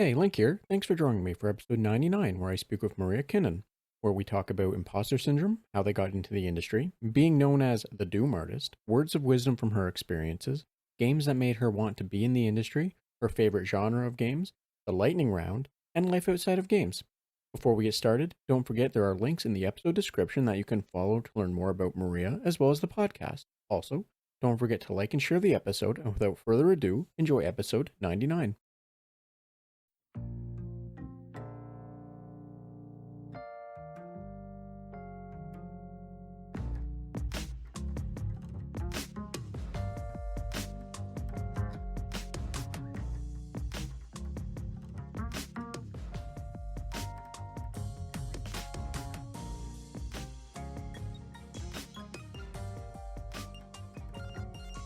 Hey, Link here. Thanks for joining me for episode 99, where I speak with Maria Kinnun, where we talk about imposter syndrome, how they got into the industry, being known as the Doom artist, words of wisdom from her experiences, games that made her want to be in the industry, her favorite genre of games, the lightning round, and life outside of games. Before we get started, don't forget there are links in the episode description that you can follow to learn more about Maria as well as the podcast. Also, don't forget to like and share the episode, and without further ado, enjoy episode 99.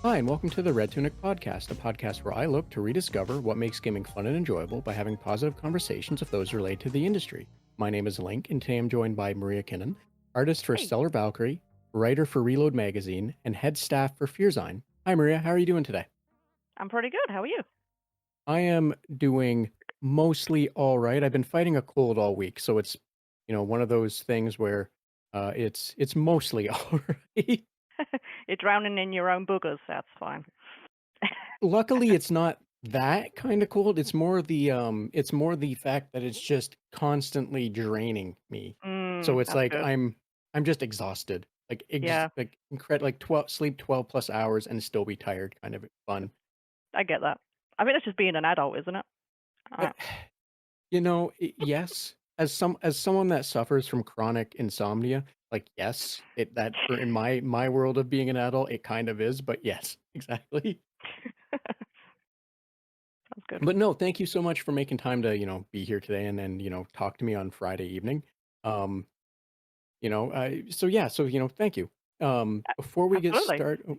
Hi, and welcome to the Red Tunic Podcast, a podcast where I look to rediscover what makes gaming fun and enjoyable by having positive conversations with those related to the industry. My name is Link, and today I'm joined by Maria Kinnun, artist for Hey, Stellar Valkyrie, writer for Reload Magazine, and head staff for FEARZINE. Hi, Maria. How are you doing today? I'm pretty good. How are you? I am doing mostly all right. I've been fighting a cold all week, so it's one of those things where it's mostly all right. You're drowning in your own boogers. That's fine. Luckily, it's not that kind of cold. It's more the fact that it's just constantly draining me. So it's That's like good. I'm just exhausted. Yeah, Like incredible, like 12 sleep 12 plus hours and still be tired kind of fun. I get that. I mean, that's just being an adult, isn't it? Uh, Uh, yes, as someone that suffers from chronic insomnia, like yes, it that for in my world of being an adult, it kind of is, but yes, exactly. Sounds good. But no, thank you so much for making time to, be here today and then, talk to me on Friday evening. Um, so yeah, so thank you. Before we get Absolutely. started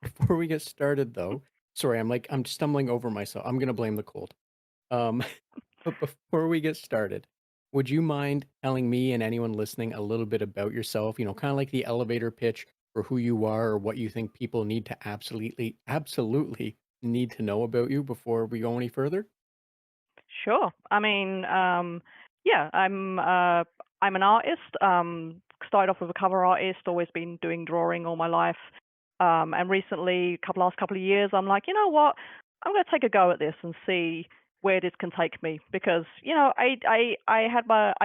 before we get started though, sorry, I'm stumbling over myself. I'm gonna blame the cold. Um, but before we get started, would you mind telling me and anyone listening a little bit about yourself, kind of like the elevator pitch for who you are or what you think people need to absolutely need to know about you before we go any further? Sure. I mean, yeah, I'm an artist. Started off as a cover artist. Always been doing drawing all my life. And recently, last couple of years, I'm like, you know what? I'm going to take a go at this and see where this can take me because I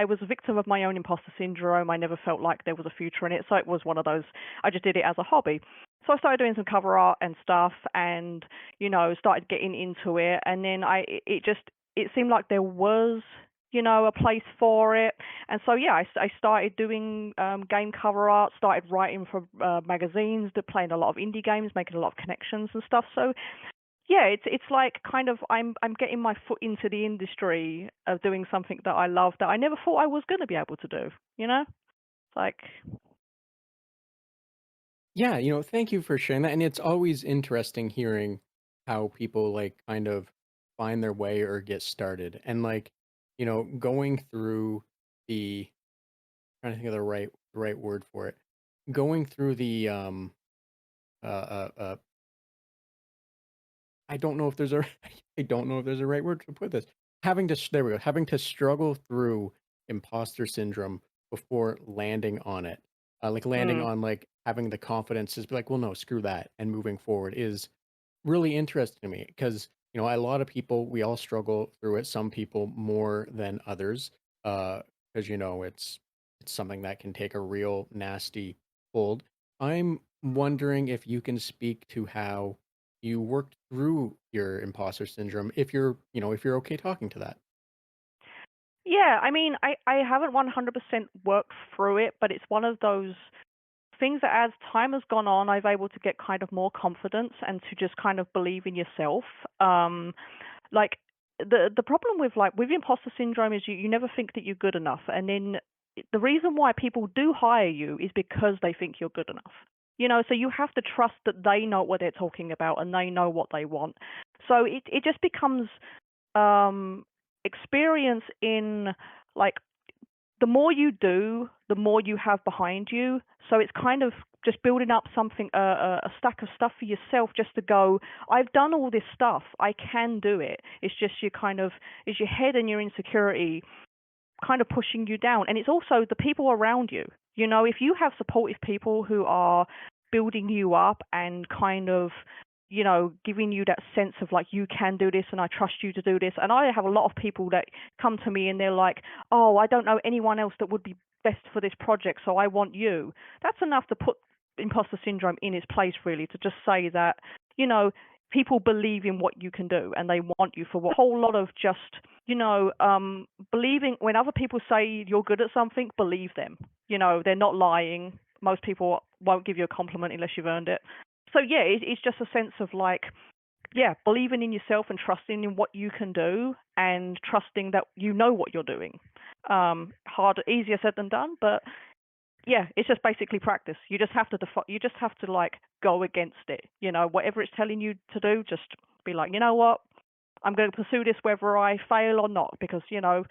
was a victim of my own imposter syndrome. I never felt like there was a future in it, so it was one of those. I just did it as a hobby. So I started doing some cover art and stuff, and started getting into it. And then it seemed like there was a place for it. And so yeah, I started doing game cover art, started writing for magazines, playing a lot of indie games, making a lot of connections and stuff. So yeah, it's like kind of I'm getting my foot into the industry of doing something that I love that I never thought I was going to be able to do. It's like Yeah, thank you for sharing that. And it's always interesting hearing how people like kind of find their way or get started. And like, going through the trying to think of the right word for it. Going through the uh uh uh I don't know if there's a I don't know if there's a right word to put this. There we go. Having to struggle through imposter syndrome before landing on it. Like landing mm, on like having the confidence to be like, well, no, screw that, and moving forward is really interesting to me because a lot of people we all struggle through it. Some people more than others, because it's something that can take a real nasty hold. I'm wondering if you can speak to how you worked through your imposter syndrome if you're okay talking to that. yeah. I mean, I haven't 100% worked through it, but it's one of those things that as time has gone on, I've able to get kind of more confidence and to just kind of believe in yourself. Like the problem with with imposter syndrome is you never think that you're good enough, and then the reason why people do hire you is because they think you're good enough. So you have to trust that they know what they're talking about and they know what they want. So it just becomes um experience in like the more you do, the more you have behind you. So it's kind of just building up something, a stack of stuff for yourself, just to go, I've done all this stuff, I can do it. It's just your kind of, it's your head and your insecurity kind of pushing you down. And it's also the people around you. You know, if you have supportive people who are building you up and kind of, you know, giving you that sense of like, you can do this and I trust you to do this. And I have a lot of people that come to me and they're like, oh, I don't know anyone else that would be best for this project, so I want you. That's enough to put imposter syndrome in its place, really, to just say that, you know, people believe in what you can do and they want you for what. A whole lot of just, you know, believing when other people say you're good at something, believe them. You know, they're not lying. Most people won't give you a compliment unless you've earned it. So yeah, it's just a sense of like, yeah, believing in yourself and trusting in what you can do and trusting that you know what you're doing. Easier said than done, but yeah, it's just basically practice. You just have to you just have to like go against it. You know, whatever it's telling you to do, just be like, you know what, I'm going to pursue this whether I fail or not, because you know,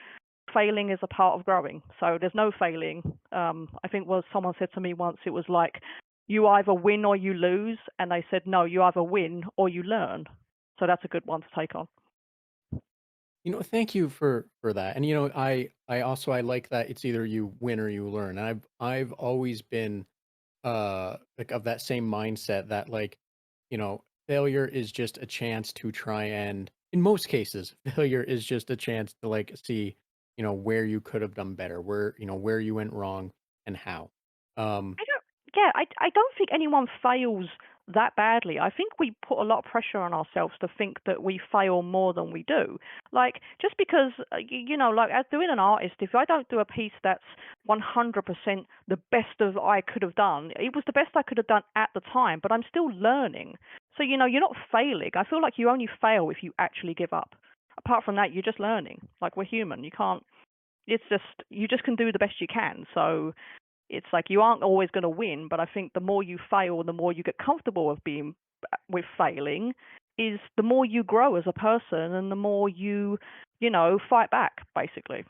failing is a part of growing. So there's no failing. I think was someone said to me once, it was like, you either win or you lose, and they said no, you either win or you learn. So that's a good one to take on. Thank you for that. And I also I like that it's either you win or you learn. And I've always been like of that same mindset that like, failure is just a chance to try and in most cases, failure is just a chance to like see, where you could have done better, where you went wrong and how. Um I don't. Yeah, I don't think anyone fails that badly. I think we put a lot of pressure on ourselves to think that we fail more than we do. Like just because you know, like as doing an artist, if I don't do a piece that's 100% the best of I could have done, it was the best I could have done at the time, but I'm still learning. So you know, you're not failing. I feel like you only fail if you actually give up. Apart from that, you're just learning. Like we're human. You can't. It's just you just can do the best you can. So it's like you aren't always going to win, but I think the more you fail, the more you get comfortable with failing, is the more you grow as a person and the more you know, fight back basically.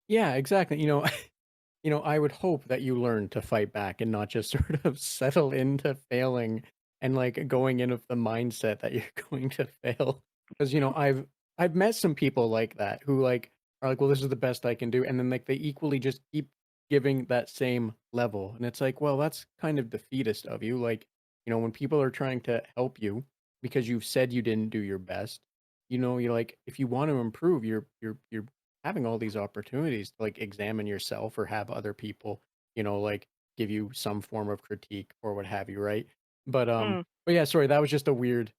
yeah, exactly. I would hope that you learn to fight back and not just sort of settle into failing and like going in with the mindset that you're going to fail. Because I've met some people like that who like are like, well, this is the best I can do, and then like they equally just keep giving that same level, and it's like, well, that's kind of defeatist of you. Like, when people are trying to help you because you've said you didn't do your best, you're like, if you want to improve, you're having all these opportunities to like examine yourself or have other people, like give you some form of critique or what have you, right? Mm. But yeah, sorry, that was just a weird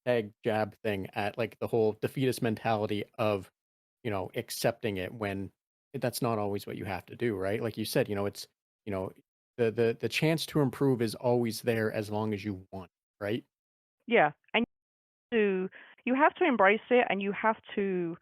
tag jab thing at like the whole defeatist mentality of, accepting it when that's not always what you have to do, right? Like you said, it's, you know, the chance to improve is always there as long as you want, right? Yeah, and you have to embrace it, and you have to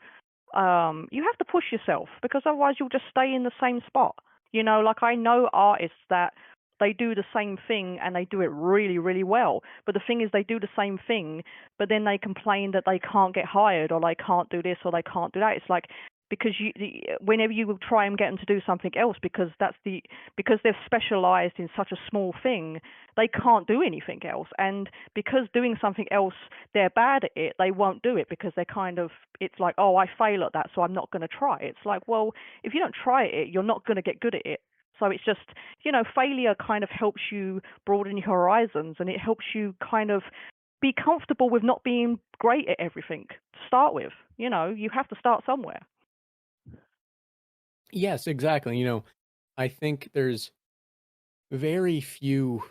push yourself, because otherwise you'll just stay in the same spot. You know, like I know artists that they do the same thing and they do it really, really well. But the thing is, they do the same thing, but then they complain that they can't get hired or they can't do this or they can't do that. It's like because whenever you try and get them to do something else, because they've specialized in such a small thing, they can't do anything else. And because doing something else, they're bad at it, they won't do it because they're kind of, it's like, oh, I fail at that, so I'm not going to try. It's like, well, if you don't try it, you're not going to get good at it. So it's just, you know, failure kind of helps you broaden your horizons, and it helps you kind of be comfortable with not being great at everything to start with. You know, you have to start somewhere. Yes, exactly. I think there's very few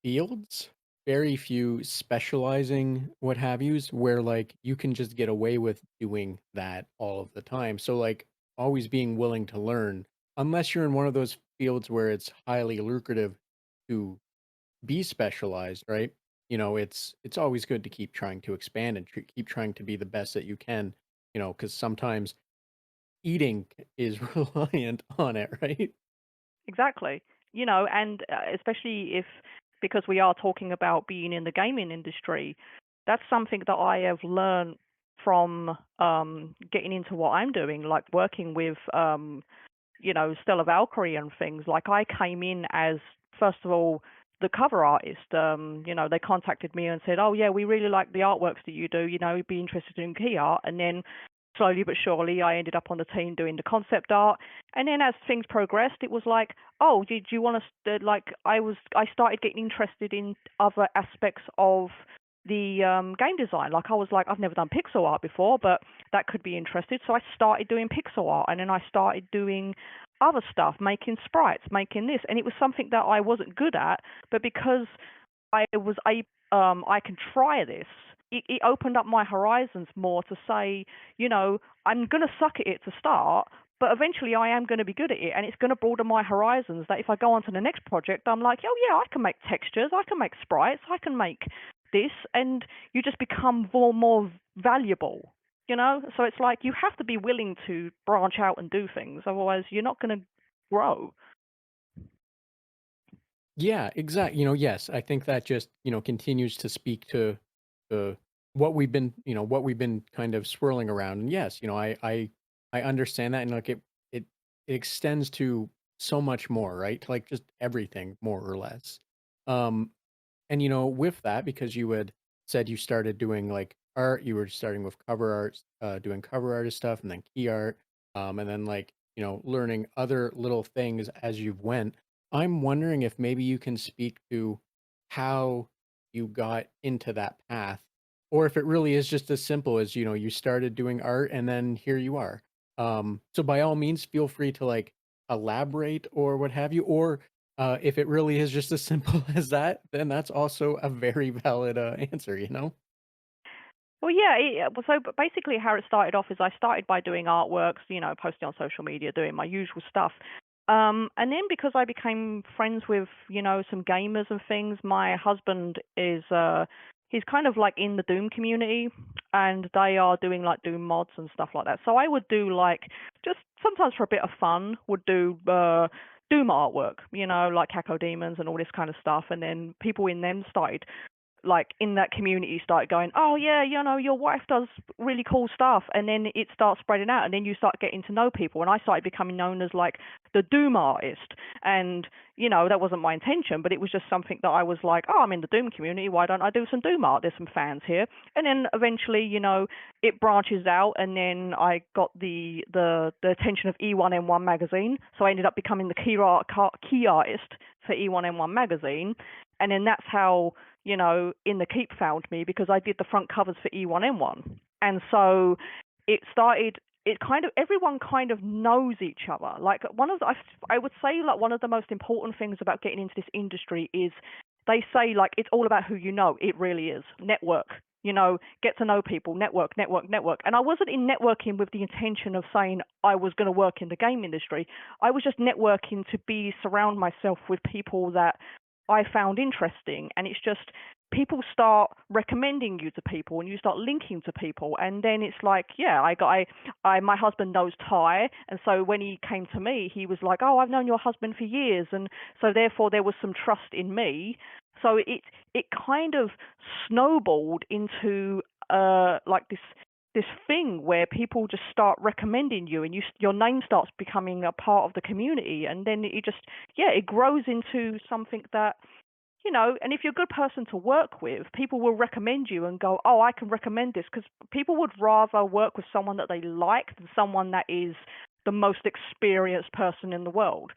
fields, very few specializing what have yous where like you can just get away with doing that all of the time. So like always being willing to learn, unless you're in one of those fields where it's highly lucrative to be specialized, right? It's always good to keep trying to expand and keep trying to be the best that you can, because sometimes eating is reliant on it, right? Exactly. You know, and especially if, because we are talking about being in the gaming industry, that's something that I have learned. from getting into what I'm doing, like working with Stella Valkyrie and things. Like I came in as, first of all, the cover artist. They contacted me and said, "Oh yeah, we really like the artworks that you do. We'd be interested in key art." And then slowly but surely, I ended up on the team doing the concept art. And then as things progressed, it was like, "Oh, did you want to like?" I started getting interested in other aspects of the game design. Like I was like, I've never done pixel art before, but that could be interesting. So I started doing pixel art, and then I started doing other stuff, making sprites, making this, and it was something that I wasn't good at, but because I can try this. It opened up my horizons more to say, I'm going to suck at it to start, but eventually I am going to be good at it, and it's going to broaden my horizons. That if I go on to the next project, I'm like, oh yeah, I can make textures, I can make sprites, I can make this, and you just become more valuable. So it's like you have to be willing to branch out and do things, otherwise you're not going to grow. Yeah, exactly. Yes, I think that just, continues to speak to the what we've been kind of swirling around. And yes, I understand that, and like it extends to so much more, right? To like just everything more or less. Um and with that, because you had said you started doing like art, you were starting with cover art, doing cover artist stuff, and then key art, and then like, learning other little things as you went. I'm wondering if maybe you can speak to how you got into that path, or if it really is just as simple as, you started doing art and then here you are. So by all means, feel free to like elaborate or what have you, or if it really is just as simple as that, then that's also a very valid answer. Well, yeah. But basically, how it started off is I started by doing artworks, posting on social media, doing my usual stuff. And then because I became friends with, some gamers and things, my husband is he's kind of like in the Doom community, and they are doing like Doom mods and stuff like that. So I would do like just sometimes for a bit of fun, would do Doom artwork, like Hacko Demons and all this kind of stuff. And then people in them started like in that community started going, oh yeah, your wife does really cool stuff, and then it starts spreading out, and then you start getting to know people, and I started becoming known as like the Doom artist, and that wasn't my intention, but it was just something that I was like, oh, I'm in the Doom community, why don't I do some Doom art? There's some fans here, and then eventually, it branches out, and then I got the attention of E1N1 magazine, so I ended up becoming the key artist for E1N1 magazine, and then that's how In the Keep found me, because I did the front covers for E1N1. And so it started, everyone kind of knows each other. Like I would say like one of the most important things about getting into this industry is they say like it's all about who you know. It really is. Network, get to know people, network, network, network. And I wasn't in networking with the intention of saying I was going to work in the game industry. I was just networking to surround myself with people that I found interesting. And it's just people start recommending you to people, and you start linking to people, and then it's like, yeah, my husband knows Ty, and so when he came to me, he was like, oh, I've known your husband for years, and so therefore there was some trust in me. So it kind of snowballed into like this thing where people just start recommending you, and your name starts becoming a part of the community, and then it grows into something that, and if you're a good person to work with, people will recommend you and go, oh, I can recommend this, because people would rather work with someone that they like than someone that is the most experienced person in the world.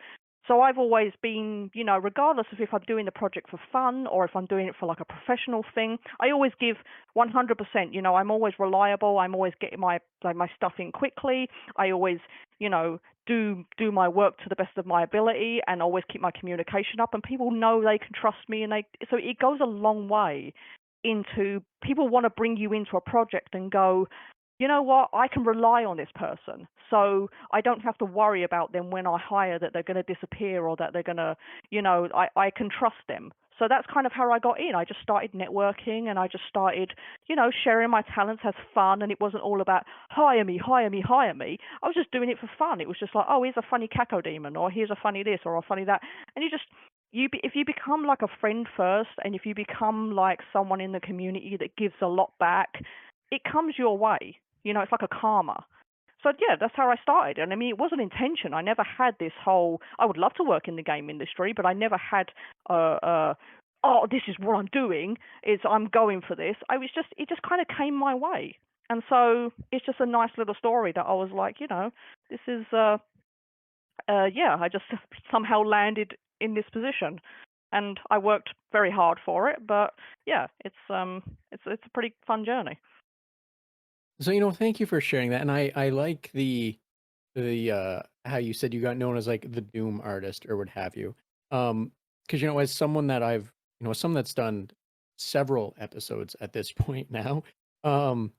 So I've always been, regardless of if I'm doing the project for fun or if I'm doing it for like a professional thing, I always give 100%. I'm always reliable. I'm always getting my stuff in quickly. I always, do my work to the best of my ability, and always keep my communication up. And people know they can trust me, and so it goes a long way into people want to bring you into a project and go, you know what, I can rely on this person. So I don't have to worry about them when I hire that they're going to disappear, or that they're going to, I can trust them. So that's kind of how I got in. I just started networking, and I just started, sharing my talents as fun. And it wasn't all about hire me, hire me, hire me. I was just doing it for fun. It was just like, oh, here's a funny Caco demon, or here's a funny this, or a funny that. And if you become like a friend first, and if you become like someone in the community that gives a lot back, it comes your way. You know, it's like a karma. So yeah, that's how I started. And I mean, it wasn't intention. I never had this whole. I would love to work in the game industry, but I never had. Oh, this is what I'm doing. Is I'm going for this. I was just. It just kind of came my way, and so it's just a nice little story that I was like, you know, this is. Yeah, I just somehow landed in this position, and I worked very hard for it. But yeah, it's a pretty fun journey. So, thank you for sharing that, and I like the how you said you got known as, like, the doom artist or what have you. Because as someone that someone that's done several episodes at this point now, um,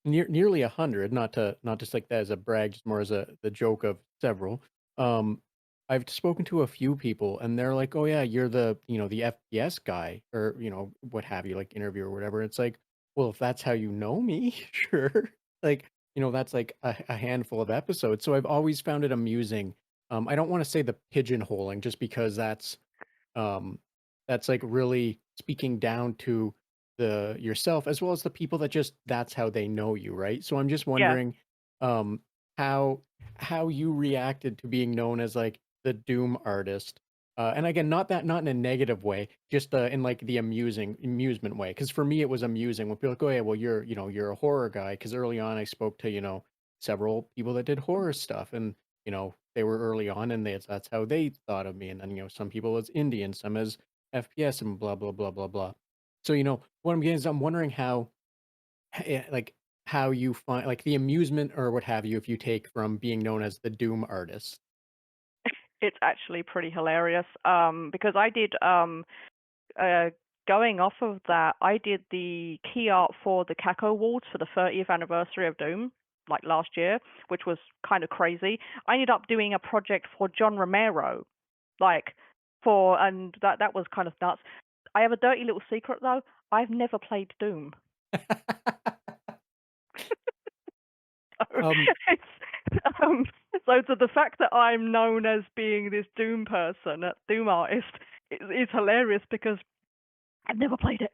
nearly 100, not just like that as a brag, just more as the joke of several. Um, I've spoken to a few people and they're like, "Oh yeah, you're the FPS guy or, what have you, like interview or whatever." It's like, well, if that's how you know me, sure. Like, that's like a handful of episodes. So I've always found it amusing. I don't want to say the pigeonholing just because um, that's like really speaking down to the yourself as well as the people that just that's how they know you, right? So I'm just Yeah. wondering um how how you reacted to being known as like the doom artist. And again, not in a negative way, just in like the amusement way. Because for me, it was amusing when people like, oh yeah, well you're a horror guy. Because early on, I spoke to several people that did horror stuff, and they were early on, and that's how they thought of me. And then some people as Indian, some as FPS, and blah blah blah blah blah. So what I'm getting is I'm wondering like how you find like the amusement or what have you if you take from being known as the doom artist. It's actually pretty hilarious, because I did, uh, going off of that, I did the key art for the CAC Awards for the 30th anniversary of Doom, like last year, which was kind of crazy. I ended up doing a project for John Romero, like and that was kind of nuts. I have a dirty little secret though. I've never played Doom. So um it's so the fact that I'm known as being this Doom person, a Doom artist, is hilarious because I've never played it.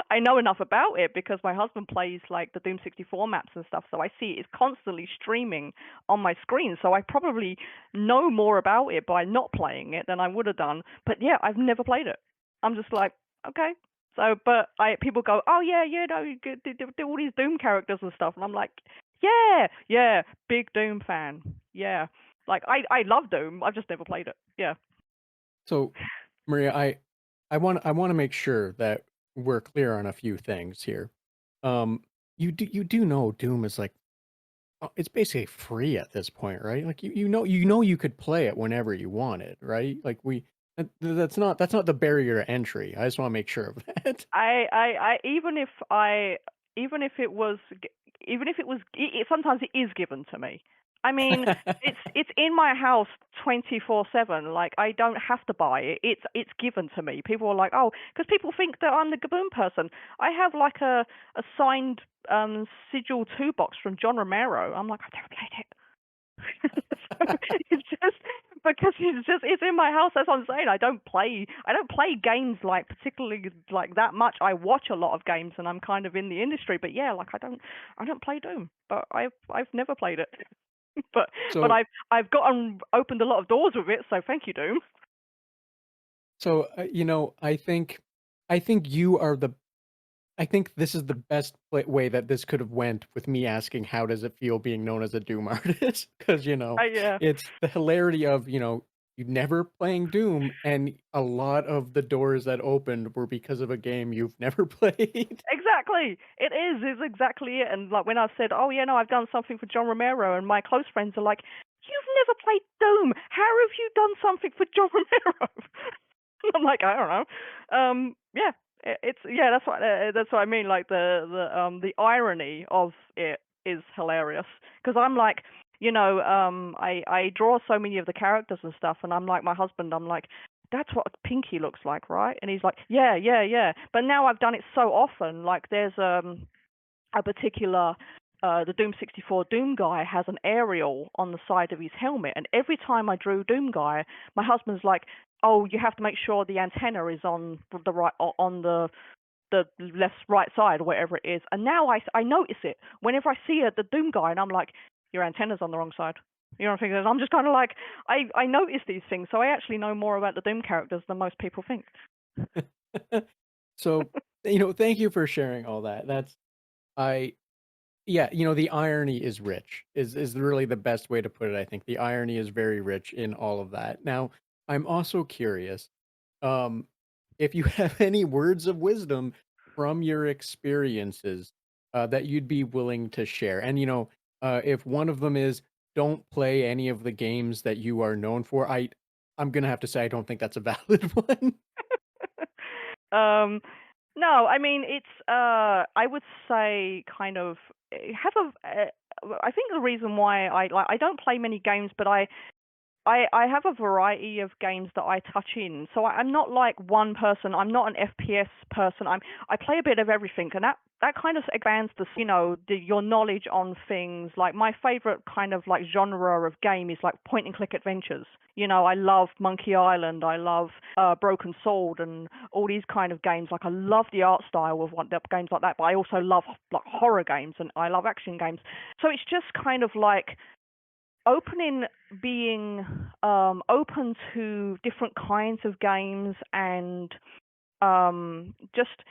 I know enough about it because my husband plays like the Doom 64 maps and stuff, so I see it's constantly streaming on my screen. So I probably know more about it by not playing it than I would have done. But yeah, I've never played it. I'm just like, okay. So, but people go, oh yeah, no, you do all these Doom characters and stuff, and I'm like, yeah, big Doom fan, yeah. Like I love Doom. I've just never played it. Yeah. so Maria, I want to make sure that we're clear on a few things here. You do know Doom is like it's basically free at this point, right? Like you know you could play it whenever you wanted, right? Like that's not the barrier to entry. I just want to make sure of that. Even if even if it was, even if it was, sometimes it is given to me. I mean, it's in my house 24/7. Like I don't have to buy it. It's given to me. People are like, oh, because people think that I'm the Gaboon person. I have like a signed Sigil 2 box from John Romero. I'm like, I've never played it. So it's just because it's in my house. That's what I'm saying. I don't play games like particularly like that much. I watch a lot of games and I'm kind of in the industry, but yeah, like I don't play Doom, but I've never played it. but but So I've gotten opened a lot of doors with it, so thank you, Doom. I think you are the I think this is the best way that this could have went with me asking how does it feel being known as a Doom artist? Because Yeah. it's the hilarity of you never playing Doom, and a lot of the doors that opened were because of a game you've never played. Exactly. It is. It's exactly it. And like when I've said, "Oh yeah, no, I've done something for John Romero," and my close friends are like, "You've never played Doom. How have you done something for John Romero?" I'm like, I don't know. Yeah, it's yeah. That's what I mean. Like the irony of it is hilarious because I'm like, I draw so many of the characters and stuff, and I'm like my husband. I'm like, that's what Pinky looks like, right? And he's like, yeah, yeah, yeah. But now I've done it so often. Like there's a particular the Doom 64 Doom guy has an aerial on the side of his helmet, and every time I drew Doom guy, my husband's like, "Oh, you have to make sure the antenna is on the right on the the left, right side, or whatever it is. And now I notice it whenever I see the Doom guy, and I'm like, your antenna's on the wrong side. You know what I'm thinking? I'm just kind of like, I notice these things, so I actually know more about the Doom characters than most people think. So, thank you for sharing all that. I Yeah, the irony is rich, is really the best way to put it, I think. The irony is very rich in all of that. Now, I'm also curious, um, if you have any words of wisdom from your experiences, that you'd be willing to share. And, if one of them is, "Don't play any of the games that you are known for," I'm gonna have to say I don't think that's a valid one. um, no, I mean it's. I would say kind of have a. I think the reason why I don't play many games, but I have a variety of games that I touch in. So I'm not like one person. I'm not an FPS person. I play a bit of everything, and that kind of expands your knowledge on things. Like my favorite kind of like genre of game is like point and click adventures. I love Monkey Island. I love Broken Sword and all these kind of games. Like I love the art style of games like that, but I also love like horror games and I love action games. So it's just kind of like opening being open to different kinds of games and just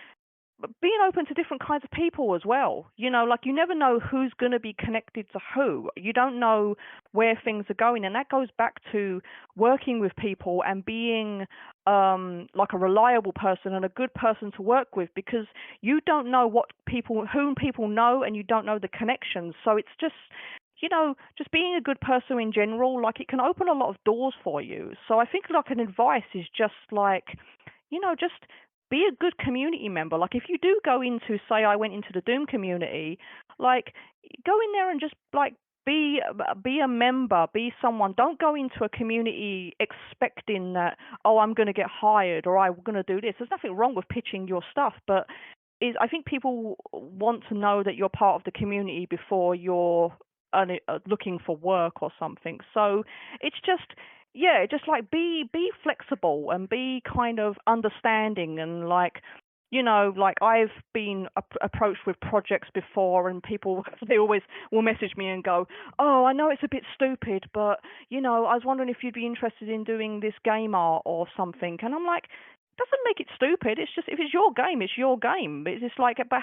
being open to different kinds of people as well. Like you never know who's going to be connected to who. You don't know where things are going, and that goes back to working with people and being like a reliable person and a good person to work with, because you don't know whom people know, and you don't know the connections. So it's just being a good person in general, like it can open a lot of doors for you. So I think like an advice is just like, just be a good community member. Like if you do go into, say, I went into the Doom community, like go in there and just like be a member, be someone. Don't go into a community expecting that, oh, I'm going to get hired or I'm going to do this. There's nothing wrong with pitching your stuff, but I think people want to know that you're part of the community before you're looking for work or something. So it's just, yeah, just like be flexible and be kind of understanding, and like, like I've been approached with projects before, and people they always will message me and go, "Oh, I know it's a bit stupid, but I was wondering if you'd be interested in doing this game art or something." And I'm like, doesn't make it stupid. It's just, if it's your game, it's your game. It's just like, but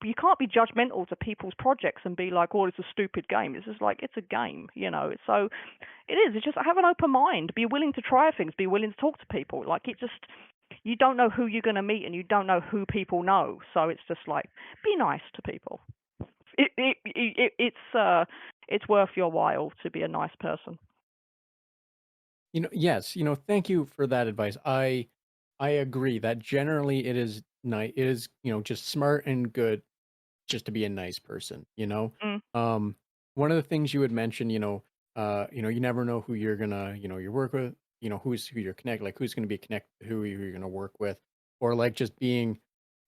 you can't be judgmental to people's projects and be like, "Oh, it's a stupid game." It's just like, it's a game. So it is. It's just have an open mind. Be willing to try things. Be willing to talk to people. Like it just, you don't know who you're going to meet, and you don't know who people know. So it's just like, be nice to people. It's worth your while to be a nice person. Yes, thank you for that advice. I agree that generally it is nice. It is, just smart and good just to be a nice person. Mm, Um, one of the things you would mention, you never know who you're gonna, you work with, who you're connect, like who's gonna be connected, who you're gonna work with, or like just being,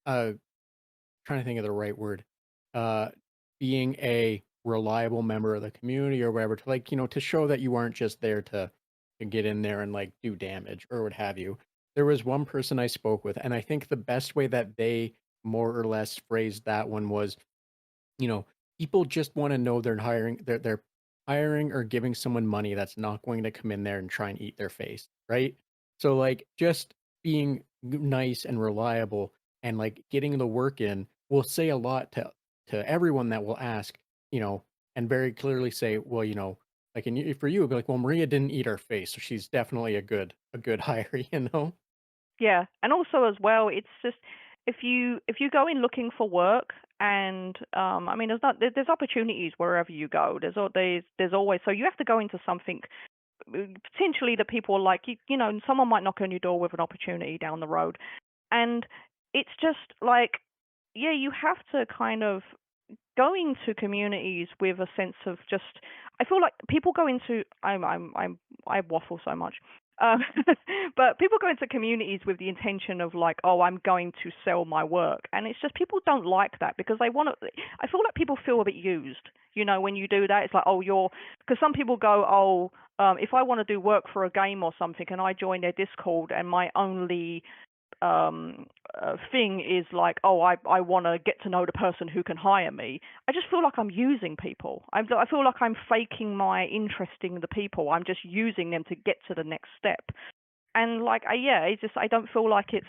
uh, trying to think of the right word, uh, being a reliable member of the community or whatever, to like, to show that you aren't just there to get in there and like do damage or what have you. There was one person I spoke with, and I think the best way that they more or less phrased that one was, you know, people just want to know they're hiring or giving someone money that's not going to come in there and try and eat their face, right? So like just being nice and reliable and like getting the work in will say a lot to everyone that will ask, and very clearly say, well, like for you, it'd be like, well, Maria didn't eat her face, so she's definitely a good hire. yeah, and also as well, it's just, if you go in looking for work, and I mean, there's opportunities wherever you go. There's always, so you have to go into something potentially that people are like, someone might knock on your door with an opportunity down the road, and it's just like, yeah, you have to kind of go into communities with a sense of just, I feel like people go into, I waffle so much. Um, but people go into communities with the intention of like, oh, I'm going to sell my work, and it's just, people don't like that because they want to. I feel like people feel a bit used. When you do that, it's like, oh, because some people go, oh, if I want to do work for a game or something, and I join their Discord, and my only thing is like, oh, I want to get to know the person who can hire me. I just feel like I'm using people. I feel like I'm faking my interest in the people. I'm just using them to get to the next step. And like, yeah, it's just I don't feel like it's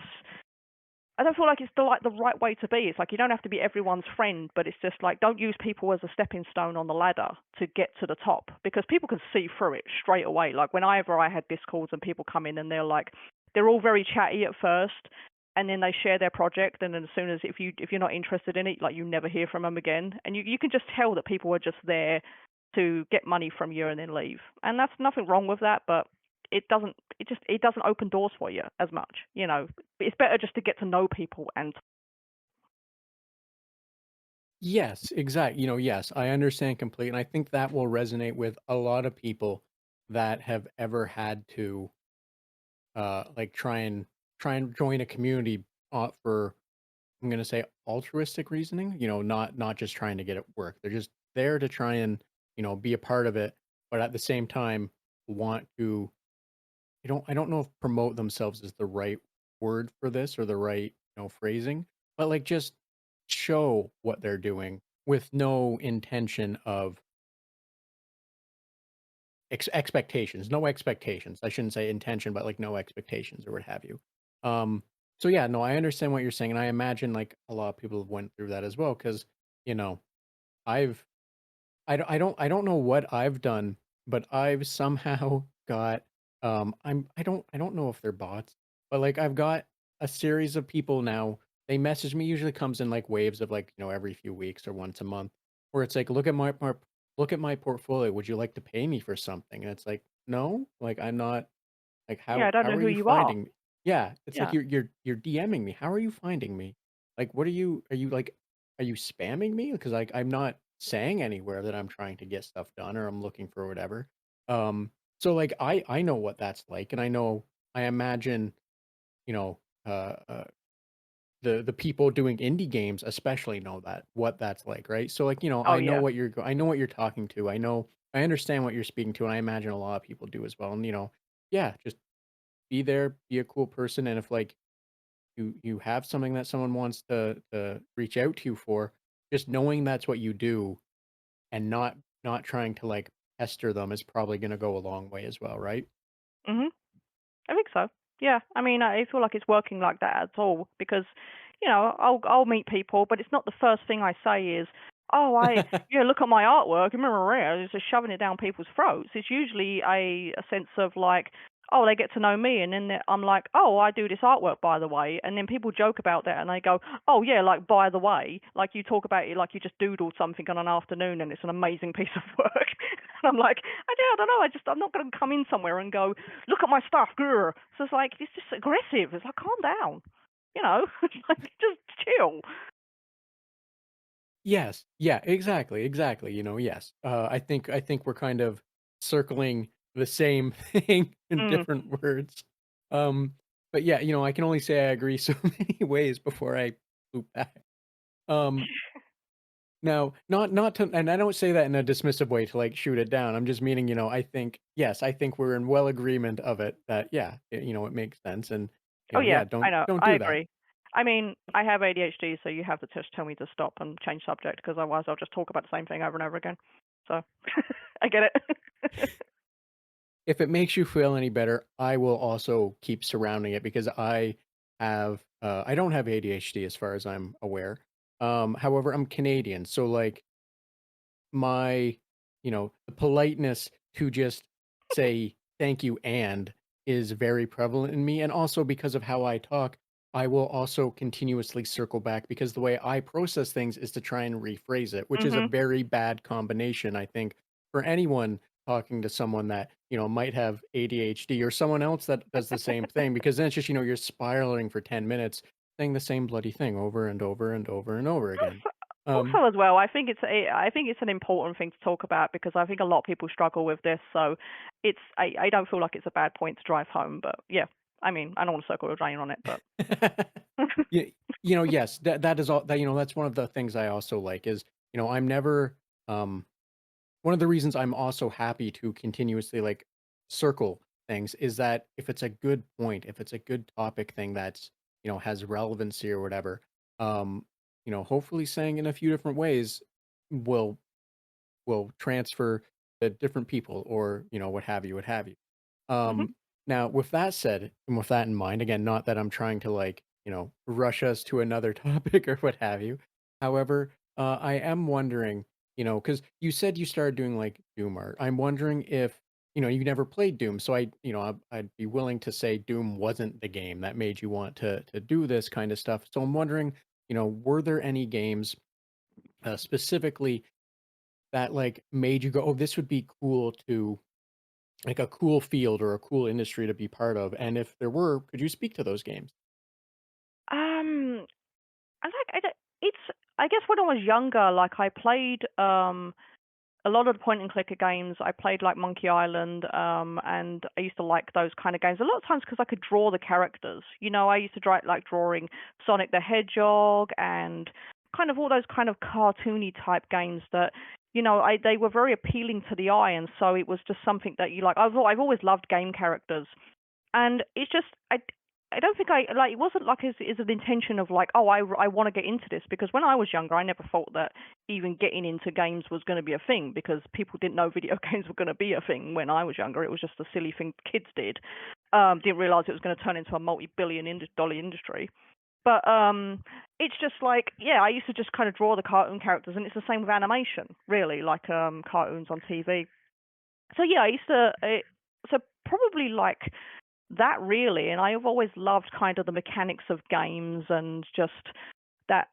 the right way to be. It's like you don't have to be everyone's friend, but it's just like don't use people as a stepping stone on the ladder to get to the top because people can see through it straight away. Like whenever I had discords and people come in and they're all very chatty at first, and then they share their project, and then as soon as if you're not interested in it, like you never hear from them again, and you can just tell that people are just there to get money from you and then leave, and that's nothing wrong with that, but it doesn't open doors for you as much, you know. It's better just to get to know people and Yes, exactly. Yes, I understand completely, and I think that will resonate with a lot of people that have ever had to like try and join a community for, I'm gonna say, altruistic reasoning. Not just trying to get it work. They're just there to try and be a part of it, but at the same time want to. I don't know if promote themselves is the right word for this or the right phrasing, but like just show what they're doing with no intention of expectations, no expectations. I shouldn't say intention, but like no expectations or what have you. Um, so yeah, no, I understand what you're saying, and I imagine like a lot of people have went through that as well because you know I've I don't know what I've done, but I've somehow got I don't know if they're bots, but like I've got a series of people now. They message me, usually comes in like waves of like, every few weeks or once a month, where it's like, look at my portfolio. Would you like to pay me for something? And it's like, no, like I'm not like yeah, I how don't how know are who you you are. finding me? Yeah, it's like Yeah. you're DMing me. How are you finding me? Like what are you spamming me? Because like I'm not saying anywhere that I'm trying to get stuff done or I'm looking for whatever. Um so like I know what that's like, and I imagine, you know, the people doing indie games especially know that what that's like, right? So like, Oh, I know yeah. I know what you're talking to. I understand what you're speaking to, and I imagine a lot of people do as well. And yeah, just be there, be a cool person, and if like you have something that someone wants to reach out to you for, just knowing that's what you do and not trying to like pester them is probably going to go a long way as well, right? Mhm. I think so. Yeah, I mean, I feel like it's working like that at all because, I'll meet people, but it's not the first thing I say is, "Oh, yeah, look at my artwork." Remember Maria is just shoving it down people's throats. It's usually a sense of like, oh, they get to know me, and then I'm like, oh, I do this artwork by the way, and then people joke about that, and they go, oh yeah, like by the way, like you talk about it like you just doodled something on an afternoon, and it's an amazing piece of work. And I'm like, I don't know, I'm not going to come in somewhere and go, look at my stuff, grr. So it's like, it's just aggressive. It's like, calm down, it's like, just chill. Yes. Yeah, exactly, exactly, yes. I think we're kind of circling the same thing in Mm. different words. Um, but yeah, I can only say I agree so many ways before I loop back. Um, Now, not to, and I don't say that in a dismissive way to like shoot it down. I'm just meaning, I think we're in well agreement of it that yeah, it makes sense, and Oh yeah, yeah, I don't know, don't I do that. agree. I mean, I have ADHD, so you have to just tell me to stop and change subject because otherwise I'll just talk about the same thing over and over again. So I get it. If it makes you feel any better, I will also keep surrounding it because I don't have ADHD as far as I'm aware. However, I'm Canadian, so like my, the politeness to just say thank you and is very prevalent in me. And also because of how I talk, I will also continuously circle back because the way I process things is to try and rephrase it, which is a Mhm. very bad combination, I think, for anyone talking to someone that, might have ADHD or someone else that does the same thing, because then it's just, you're spiraling for 10 minutes saying the same bloody thing over and over and over and over again. Um, Also, as well, I think it's an important thing to talk about because I think a lot of people struggle with this. So, I don't feel like it's a bad point to drive home. But yeah, I mean, I don't want to circle the drain on it, but Yeah, yes, that is all that, that's one of the things I also like is, I'm never um one of the reasons I'm also happy to continuously like circle things is that if it's a good point, if it's a good topic thing that's has relevancy or whatever. Um, hopefully saying in a few different ways will transfer to different people or, what have you, what have you. Mhm. Now with that said, and with that in mind, again, not that I'm trying to like, rush us to another topic or what have you. However, I am wondering, because you said you started doing like Doom art. I'm wondering if, you never played Doom. So I'd be willing to say Doom wasn't the game that made you want to do this kind of stuff. So I'm wondering, were there any games specifically that like made you go, "Oh, this would be cool to like a cool field or a cool industry to be part of?" And if there were, could you speak to those games? Um, I like I don't it's I guess when I was younger, like, I played, a lot of the point and clicker games. I played like Monkey Island, and I used to like those kind of games a lot of times because I could draw the characters. I used to like drawing Sonic the Hedgehog and kind of all those kind of cartoony type games that they were very appealing to the eye, and so it was just something that you like. I've always loved game characters, and it's just I don't think I like it wasn't like is an intention of like, oh, I want to get into this, because when I was younger I never thought that even getting into games was going to be a thing, because people didn't know video games were going to be a thing when I was younger. It was just a silly thing kids did. Didn't realize it was going to turn into a multi-billion dollar industry. But it's just like, yeah, I used to just kind of draw the cartoon characters, and it's the same with animation, really, like cartoons on TV. So yeah, I used to. So probably like that really, and I've always loved kind of the mechanics of games and just that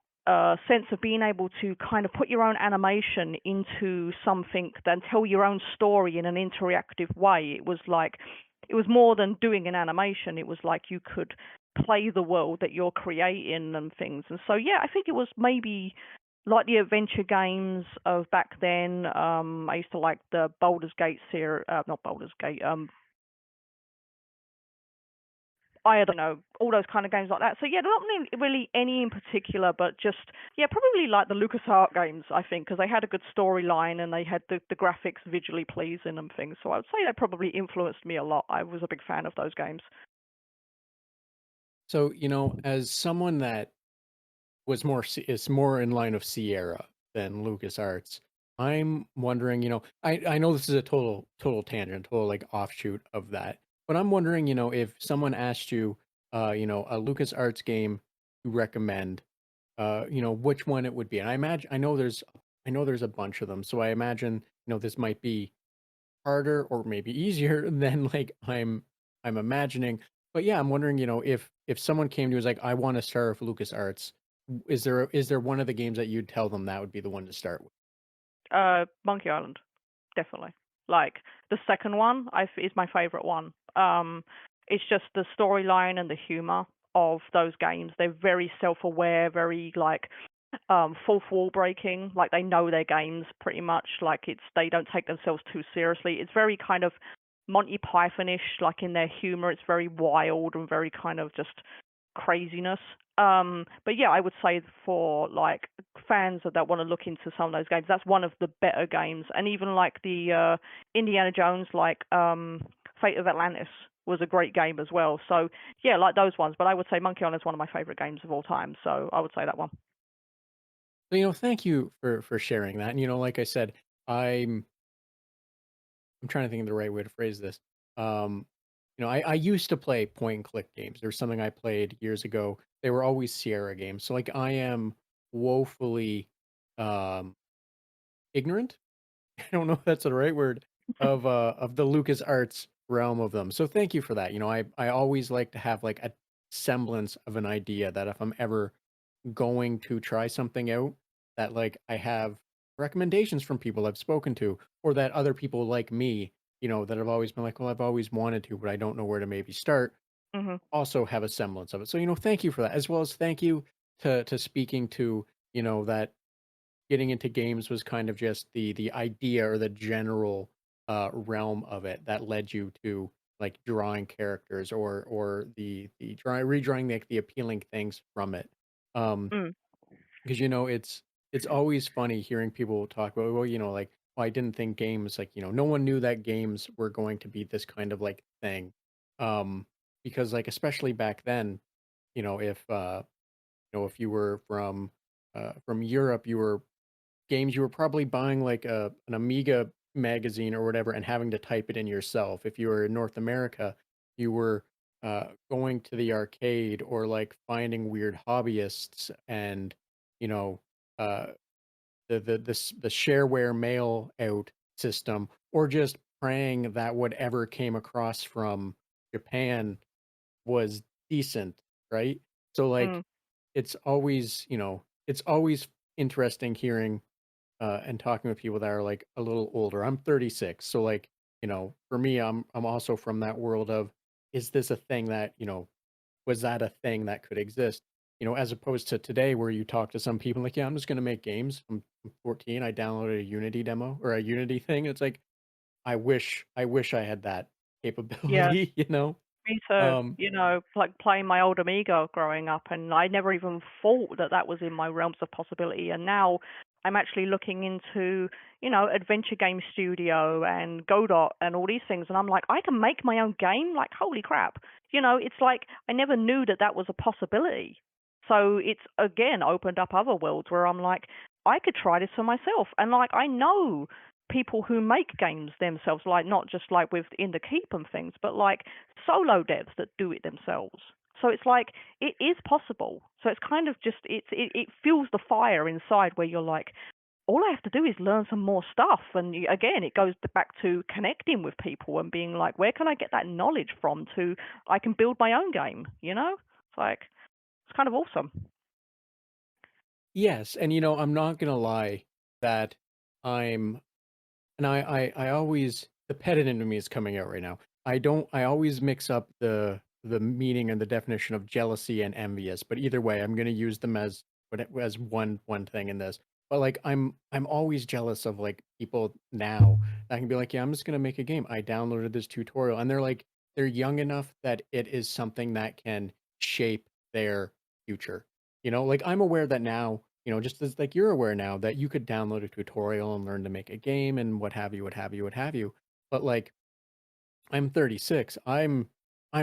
sense of being able to kind of put your own animation into something, then tell your own story in an interactive way. It was more than doing an animation. It was like you could play the world that you're creating and things. And so yeah, I think it was maybe like the adventure games of back then. I used to like the Baldur's Gate series, not Baldur's Gate, I don't know, all those kind of games like that. So yeah, not really any in particular, but just yeah, probably like the LucasArts games, I think, because they had a good storyline and they had the graphics visually pleasing and things. So I would say that probably influenced me a lot. I was a big fan of those games. So, as someone that is more in line of Sierra than LucasArts, I'm wondering, I know this is a total tangent, total like offshoot of that, but I'm wondering, if someone asked you, a LucasArts game to recommend, which one it would be. And I know there's a bunch of them. So I imagine, this might be harder or maybe easier than like I'm imagining. But yeah, I'm wondering, if someone came to you and was like, I want to start with LucasArts, is there one of the games that you'd tell them that would be the one to start with? Monkey Island, definitely. Like the second one, is my favorite one. It's just the storyline and the humor of those games. They're very self-aware, very like fourth wall breaking. Like they know their games pretty much. Like they don't take themselves too seriously. It's very kind of Monty Pythonish, like in their humor. It's very wild and very kind of just craziness. But yeah, I would say for like fans that want to look into some of those games, that's one of the better games. And even like the Indiana Jones, like Fate of Atlantis was a great game as well. So yeah, like those ones. But I would say Monkey Island is one of my favorite games of all time. So I would say that one. So, thank you for sharing that. And like I said, I'm I'm trying to think of the right way to phrase this. Um, I used to play point and click games. There's something I played years ago. They were always Sierra games. So like I am woefully um ignorant. I don't know if that's the right word of the LucasArts realm of them. So thank you for that. I always like to have like a semblance of an idea that if I'm ever going to try something out, that like I have recommendations from people I've spoken to, or that other people like me, that have always been like, well, I've always wanted to, but I don't know where to maybe start, Mhm. also have a semblance of it. So, thank you for that, as well as thank you to speaking to, that getting into games was kind of just the idea or the general realm of it that led you to like drawing characters or the redrawing the appealing things from it. Um, Mm. because it's always funny hearing people talk about, well, like, "Oh, I didn't think games like, no one knew that games were going to be this kind of like thing." Um, because like especially back then, if if you were from Europe, you were games you were probably buying like an Amiga magazine or whatever and having to type it in yourself. If you were in North America, you were going to the arcade or like finding weird hobbyists and you know uh, the shareware mail out system, or just praying that whatever came across from Japan was decent, right? So like Mm, it's always interesting hearing and talking with people that are like a little older. I'm 36, so like, for me, I'm also from that world of, is this a thing that, was that a thing that could exist? As opposed to today where you talk to some people like, yeah, I'm just gonna make games. I'm 14. I downloaded a Unity demo or a Unity thing. It's like, I wish I had that yeah. capability, you know? Me too. Um, Like playing my old Amiga growing up, and I never even thought that that was in my realms of possibility. And now I'm actually looking into, Adventure Game Studio and Godot and all these things. And I'm like, I can make my own game? Like, holy crap. It's like I never knew that that was a possibility. So it's again opened up other worlds where I'm like, I could try this for myself. And like, I know people who make games themselves, like not just like with in the keep and things, but like solo devs that do it themselves. So it's like it is possible. So it's kind of just it fuels the fire inside where you're like, all I have to do is learn some more stuff. And again, it goes back to connecting with people and being like, where can I get that knowledge from? To I can build my own game. It's like it's kind of awesome. yes, and I'm not gonna lie that I'm And I always the pedant in me is coming out right now. I always mix up the meaning and the definition of jealousy and envious, but either way, I'm gonna use them as one thing in this. But like I'm always jealous of like people now that can be like, yeah, I'm just gonna make a game. I downloaded this tutorial, and they're young enough that it is something that can shape their future. Like I'm aware that now, just as like you're aware now that you could download a tutorial and learn to make a game and what have you, what have you, what have you. But like I'm 36. I'm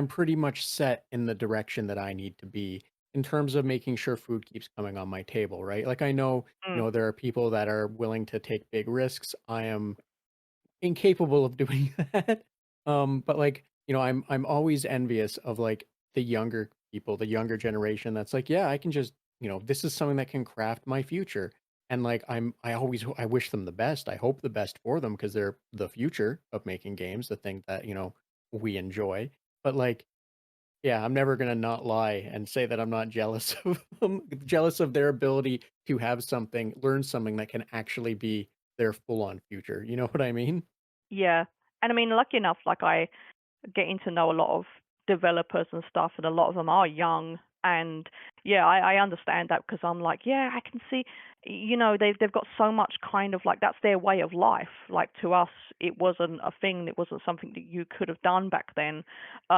pretty much set in the direction that I need to be in terms of making sure food keeps coming on my table, right? Like I know, Mm. there are people that are willing to take big risks. I am incapable of doing that. But like, I'm always envious of like the younger people, the younger generation that's like, yeah, I can just, this is something that can craft my future. And like I wish them the best. I hope the best for them because they're the future of making games, the thing that, we enjoy. But like, yeah, I'm never gonna not lie and say that I'm not jealous of them, jealous of their ability to have something, learn something that can actually be their full on future. You know what I mean? Yeah, and I mean, lucky enough, like I getting to know a lot of developers and stuff, and a lot of them are young. And yeah, I understand that because I'm like, yeah, I can see, they've got so much kind of like that's their way of life. Like to us, it wasn't a thing. It wasn't something that you could have done back then,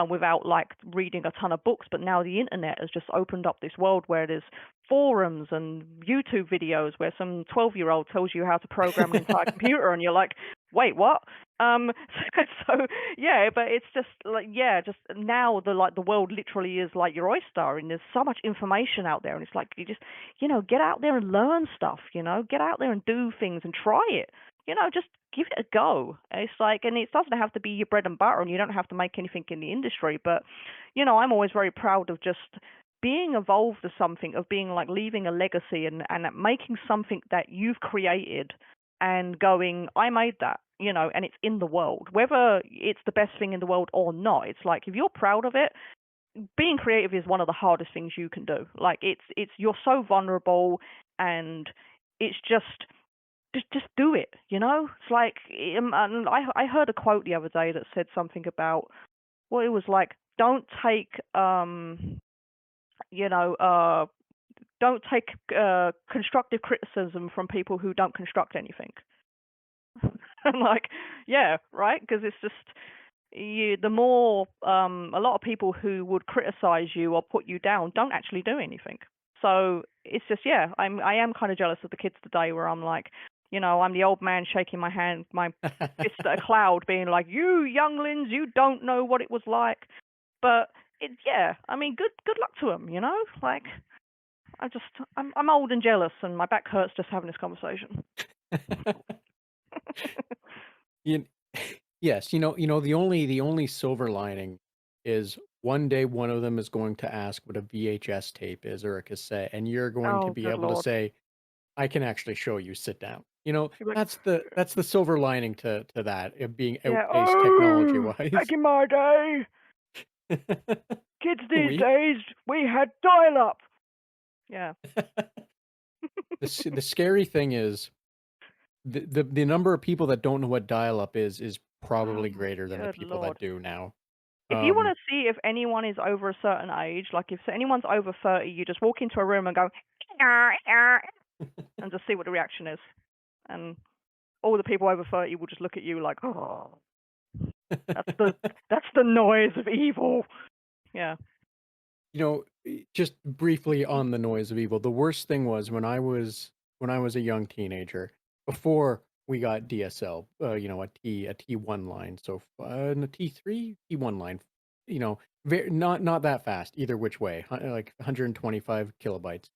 without like reading a ton of books. But now the internet has just opened up this world where there's forums and YouTube videos where some 12-year-old tells you how to program an entire computer, and you're like, wait, what? Um, so yeah, but it's just like yeah, just now the world literally is like your oyster, and there's so much information out there, and it's like you just get out there and learn stuff, get out there and do things and try it, just give it a go. It's like, and it doesn't have to be your bread and butter, and you don't have to make anything in the industry, but I'm always very proud of just being involved with something, of being like leaving a legacy and making something that you've created and going, I made that, and it's in the world. Whether it's the best thing in the world or not, it's like if you're proud of it, being creative is one of the hardest things you can do. Like it's you're so vulnerable, and it's just do it. It's like and I heard a quote the other day that said something about well, it was like you know uh don't take constructive criticism from people who don't construct anything. I'm like, yeah, right, because it's just the more a lot of people who would criticize you or put you down don't actually do anything. So it's just yeah, I am kind of jealous of the kids today where I'm like, I'm the old man shaking my hand, my fist at a cloud, being like, you younglings, you don't know what it was like. But yeah, I mean, good luck to them, you know? Like, I'm old and jealous, and my back hurts just having this conversation. You yes, the only silver lining is one day one of them is going to ask what a VHS tape is or a cassette, and you're going to Oh, be good able to lord. say, "I can actually show you, sit down." You're like, That's the silver lining to that, of being yeah, outpaced oh, back technology-wise. in my day, kids these We days, we had dial-up. Yeah. the scary thing is the number of people that don't know what dial-up is Oh, probably greater than the good people that lord. do now. If you Um want to see if anyone is over a certain age, like if anyone's over 30, you just walk into a room and go, and just see what the reaction is. And all the people over 30 will just look at you like, oh, that's the that's the noise of evil. Yeah. Just briefly on the noise of evil, the worst thing was when I was a young teenager, before we got DSL, a T1 line, so and a T3, T1 line, not that fast either which way, like 125 kilobytes,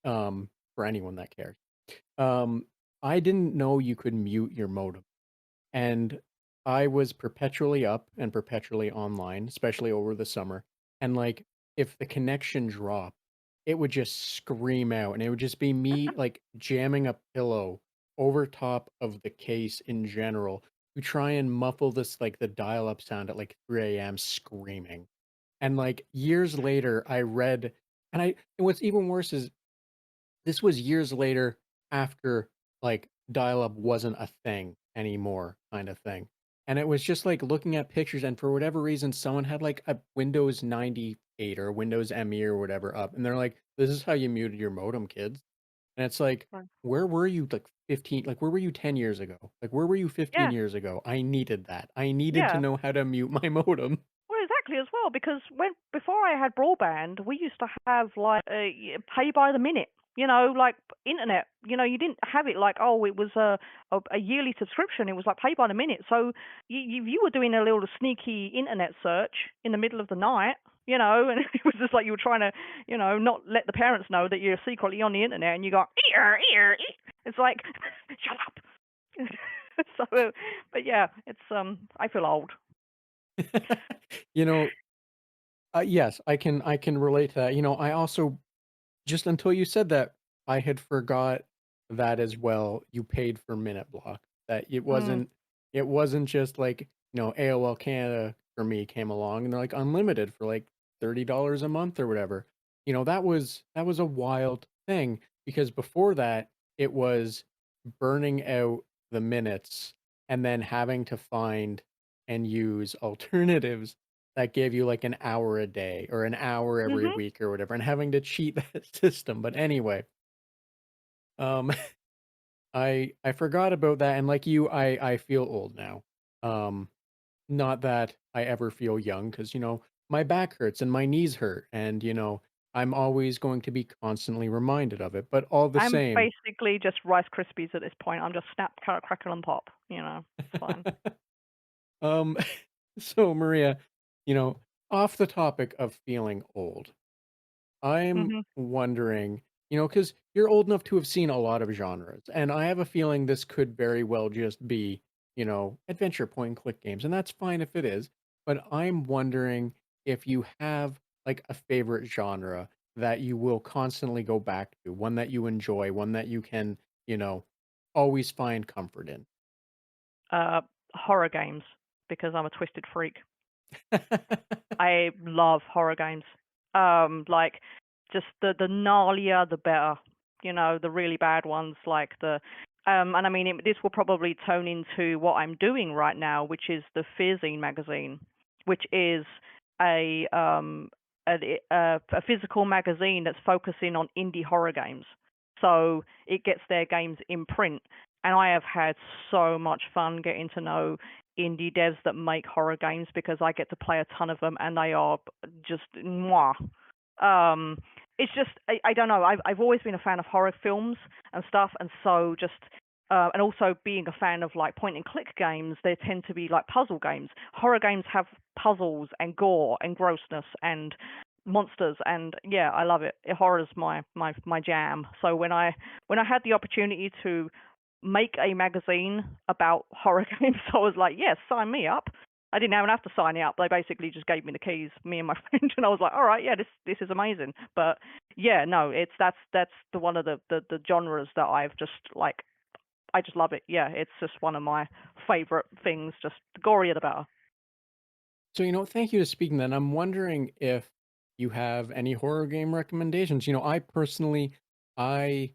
for anyone that cares. Um, I didn't know you could mute your modem. And I was perpetually up and perpetually online, especially over the summer. And like, if the connection dropped, it would just scream out, and it would just be me like jamming a pillow over top of the case in general to try and muffle this, like the dial up sound at like 3 a.m. screaming. And like years later, I read, and what's even worse is this was years later after, like, dial-up wasn't a thing anymore kind of thing, and it was just, like, looking at pictures, and for whatever reason, someone had, like, a Windows 98 or Windows ME or whatever up, and they're like, "This is how you muted your modem, kids." And it's like, Right. where were you, like, 15, like, where were you 10 years ago? Like, where were you 15 Yeah. years ago? I needed that. I needed to Yeah. know how to mute my modem. Well, exactly as well, because before I had broadband, we used to have like pay by the minute. You know, like internet. You know, you didn't have it like, oh, it was a yearly subscription. It was like pay by the minute. So you were doing a little sneaky internet search in the middle of the night. You know, and it was just like you were trying to, not let the parents know that you're secretly on the internet, and you got ear ear. It's like, shut up. So, but yeah, it's I feel old. You know, yes, I can relate to that. I also, just until you said that, I had forgot that as well. You paid for minute block. That Mm. it wasn't just like, AOL Canada for me came along and they're like unlimited for like $30 a month or whatever. That was a wild thing, because before that it was burning out the minutes and then having to find and use alternatives that gave you like an hour a day or an hour every Mhm. week or whatever, and having to cheat that system. But anyway, um, I forgot about that, and like you, I feel old now. Um, Not that I ever feel young, because my back hurts and my knees hurt, and I'm always going to be constantly reminded of it. But all the I'm same, basically just Rice Krispies at this point. I'm just snap, crackle, and pop. It's fine. um, so Maria, you know, off the topic of feeling old, I'm Mhm. wondering, because you're old enough to have seen a lot of genres, and I have a feeling this could very well just be, adventure point and click games, and that's fine if it is. But I'm wondering if you have like a favorite genre that you will constantly go back to, one that you enjoy, one that you can, you know, always find comfort in. Uh, Horror games, because I'm a twisted freak. I love horror games. Like just the gnarlier the better. The really bad ones like and I mean this will probably tone into what I'm doing right now, which is the FEARZINE magazine, which is a um a physical magazine that's focusing on indie horror games. So it gets their games in print, and I have had so much fun getting to know indie devs that make horror games, because I get to play a ton of them, and they are just moi. Um, it's just I don't know. I've always been a fan of horror films and stuff, and so just And also being a fan of like point and click games, they tend to be like puzzle games. Horror games have puzzles and gore and grossness and monsters, and yeah, I love it. Horror's my jam. So when I had the opportunity to make a magazine about horror games, I was like, yes, sign me up. I didn't even have to sign it up. They basically just gave me the keys, me and my friend, and I was like, all right, yeah, this is amazing. But yeah, no, it's that's the one of the genres that I've just like I just love it. Yeah, it's just one of my favorite things. Just the gorier the better. So, thank you to speaking then. I'm wondering if you have any horror game recommendations. I personally, I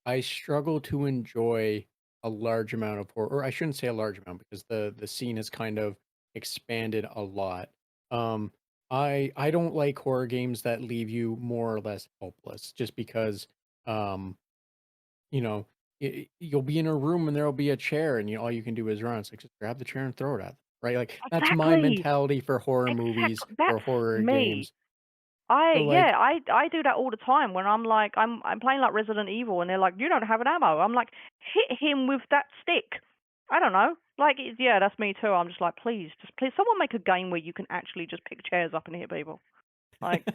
I struggle to enjoy a large amount of horror, or I shouldn't say a large amount because the scene has kind of expanded a lot. Um, I don't like horror games that leave you more or less hopeless, just because um, you know, you'll be in a room and there'll be a chair, and all you can do is run. It's like just grab the chair and throw it at them, right? Like that's my Exactly. mentality for horror movies Exactly. or That's horror me. games. So Yeah, like, I do that all the time when I'm like I'm playing like Resident Evil and they're like, you don't have an ammo. I'm like, hit him with that stick. I don't know. Like yeah, that's me too. I'm just like, please, someone make a game where you can actually just pick chairs up and hit people. Like,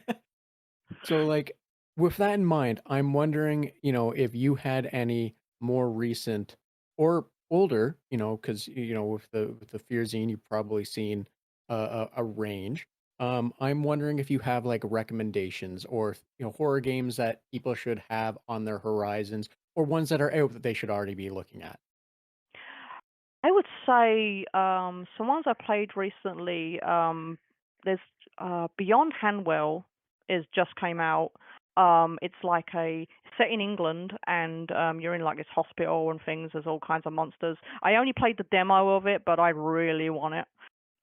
So, like, with that in mind, I'm wondering, if you had any more recent or older, because with the FEARZINE, you've probably seen a range. I'm wondering if you have like recommendations or horror games that people should have on their horizons, or ones that are out that they should already be looking at. I would say some ones I played recently. There's Beyond Hanwell is just came out. It's like a set in England, and you're in like this hospital and things. There's all kinds of monsters. I only played the demo of it, but I really want it.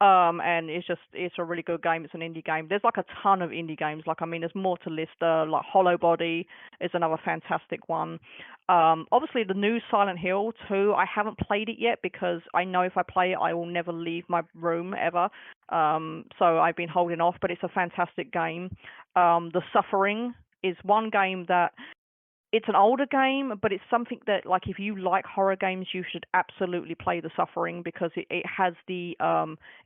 And it's a really good game. It's an indie game. There's like a ton of indie games. Like I mean, there's more to list. Like Hollow Body is another fantastic one. Obviously the new Silent Hill 2. I haven't played it yet because I know if I play it, I will never leave my room ever. So I've been holding off, but it's a fantastic game. The Suffering is one game that it's an older game, but it's something that like if you like horror games, you should absolutely play The Suffering because it has it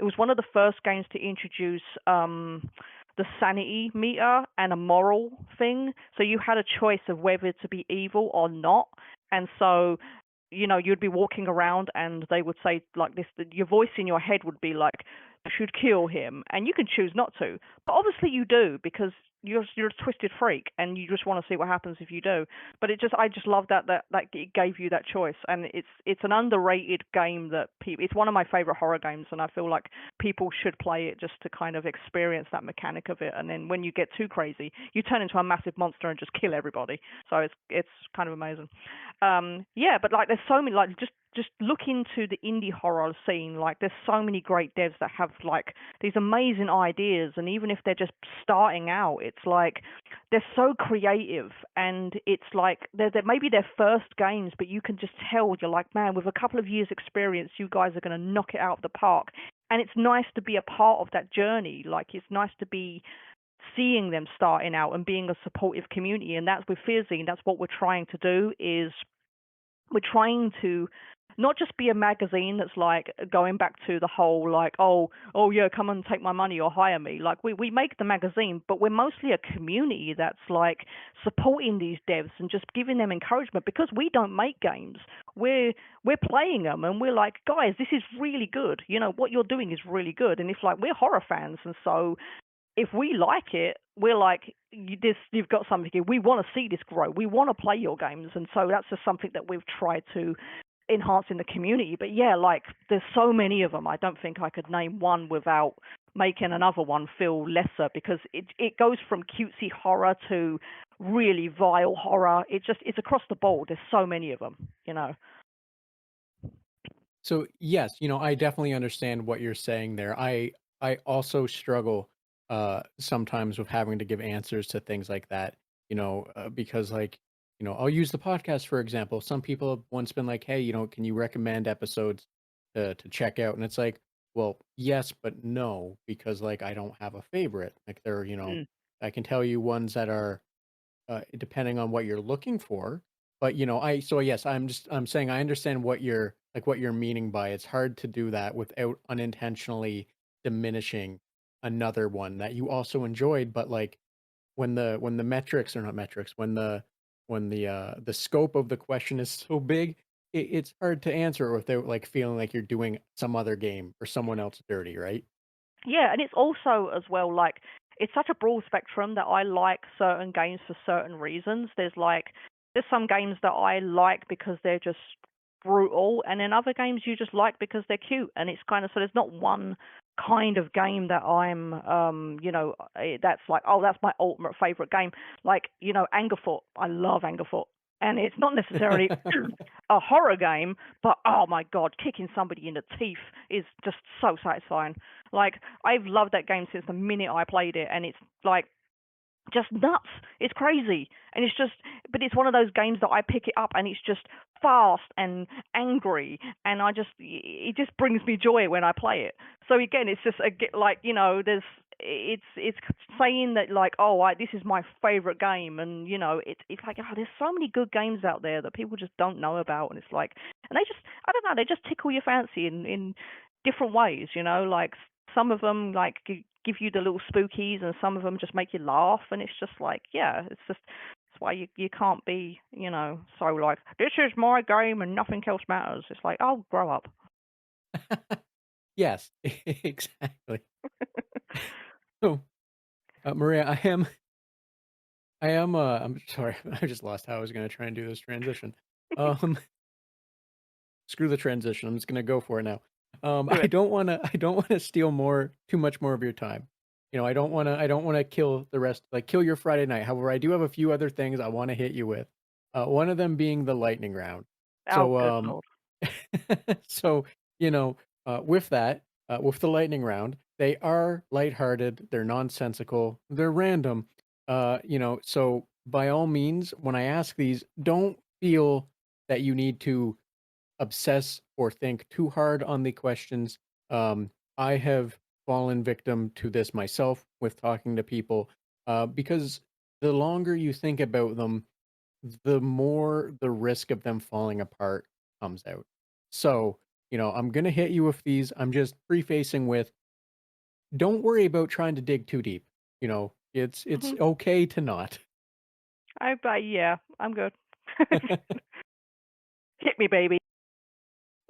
was one of the first games to introduce the sanity meter and a moral thing. So you had a choice of whether to be evil or not. And so you'd be walking around and they would say like this, your voice in your head would be like, "You should kill him," and you can choose not to. But obviously you do because you're a twisted freak and you just want to see what happens if you do. But I just love that it gave you that choice, and it's an underrated game that people. It's one of my favorite horror games, and I feel like people should play it just to kind of experience that mechanic of it. And then when you get too crazy, you turn into a massive monster and just kill everybody. So it's kind of amazing. Yeah, but like there's so many like just look into the indie horror scene. Like there's so many great devs that have like these amazing ideas, and even if they're just starting out, it's like they're so creative, and it's like they're maybe their first games, but you can just tell you're like, man, with a couple of years experience, you guys are going to knock it out of the park. And it's nice to be a part of that journey. Like it's nice to be seeing them starting out and being a supportive community. And that's with FEARZINE. That's what we're trying to do is we're trying to not just be a magazine that's like going back to the whole like oh yeah, come and take my money or hire me. Like we make the magazine, but we're mostly a community that's like supporting these devs and just giving them encouragement because we don't make games. We're playing them and we're like, guys, this is really good. What you're doing is really good. And if like we're horror fans, and so if we like it, we're like, you've got something here. We want to see this grow. We want to play your games. And so that's just something that we've tried to enhance in the community. But yeah, like there's so many of them. I don't think I could name one without making another one feel lesser because it goes from cutesy horror to really vile horror. It's across the board. There's so many of them. So yes, I definitely understand what you're saying there. I also struggle sometimes with having to give answers to things like that, because like, I'll use the podcast for example. Some people have once been like, "Hey, can you recommend episodes to check out?" And it's like, "Well, yes, but no, because like I don't have a favorite." Like I can tell you ones that are depending on what you're looking for. But, yes, I'm saying I understand what you're meaning by it's hard to do that without unintentionally diminishing another one that you also enjoyed, but, like, when the metrics are not metrics, the scope of the question is so big, it's hard to answer without, like, feeling like you're doing some other game or someone else dirty, right? Yeah, and it's also as well like it's such a broad spectrum that I like certain games for certain reasons. There's some games that I like because they're just brutal, and then other games you just like because they're cute. And it's kind of so there's not one kind of game that I'm that's like, oh, that's my ultimate favorite game. Like, Angerfoot. I love Angerfoot. And it's not necessarily a horror game, but oh my god, kicking somebody in the teeth is just so satisfying. Like, I've loved that game since the minute I played it, and it's like just nuts. It's crazy. And but it's one of those games that I pick it up and it's just fast and angry. And it just brings me joy when I play it. So again, it's just like, it's saying that like, oh, this is my favorite game. And, it's like, oh, there's so many good games out there that people just don't know about. And it's like, and I don't know, they just tickle your fancy in different ways, like some of them like give you the little spookies, and some of them just make you laugh, and it's just like, yeah, it's why you can't be, so like, this is my game and nothing else matters. It's like, oh, grow up. Yes, exactly. So, Maria, I'm sorry, I just lost how I was gonna try and do this transition. Um, Screw the transition, I'm just gonna go for it now. Do it. I don't wanna steal too much more of your time. I don't wanna kill the rest like, kill your Friday night. However, I do have a few other things I wanna hit you with. One of them being the lightning round. Oh, So, good lord. so, you know, with that, with the lightning round, they are lighthearted, they're nonsensical, they're random. So by all means, when I ask these, don't feel that you need to obsess or think too hard on the questions. I have fallen victim to this myself with talking to people, because the longer you think about them, the more the risk of them falling apart comes out. So, I'm going to hit you with these. I'm just prefacing with, don't worry about trying to dig too deep. It's Hmm. okay to not. Yeah, I'm good. Hit me, baby.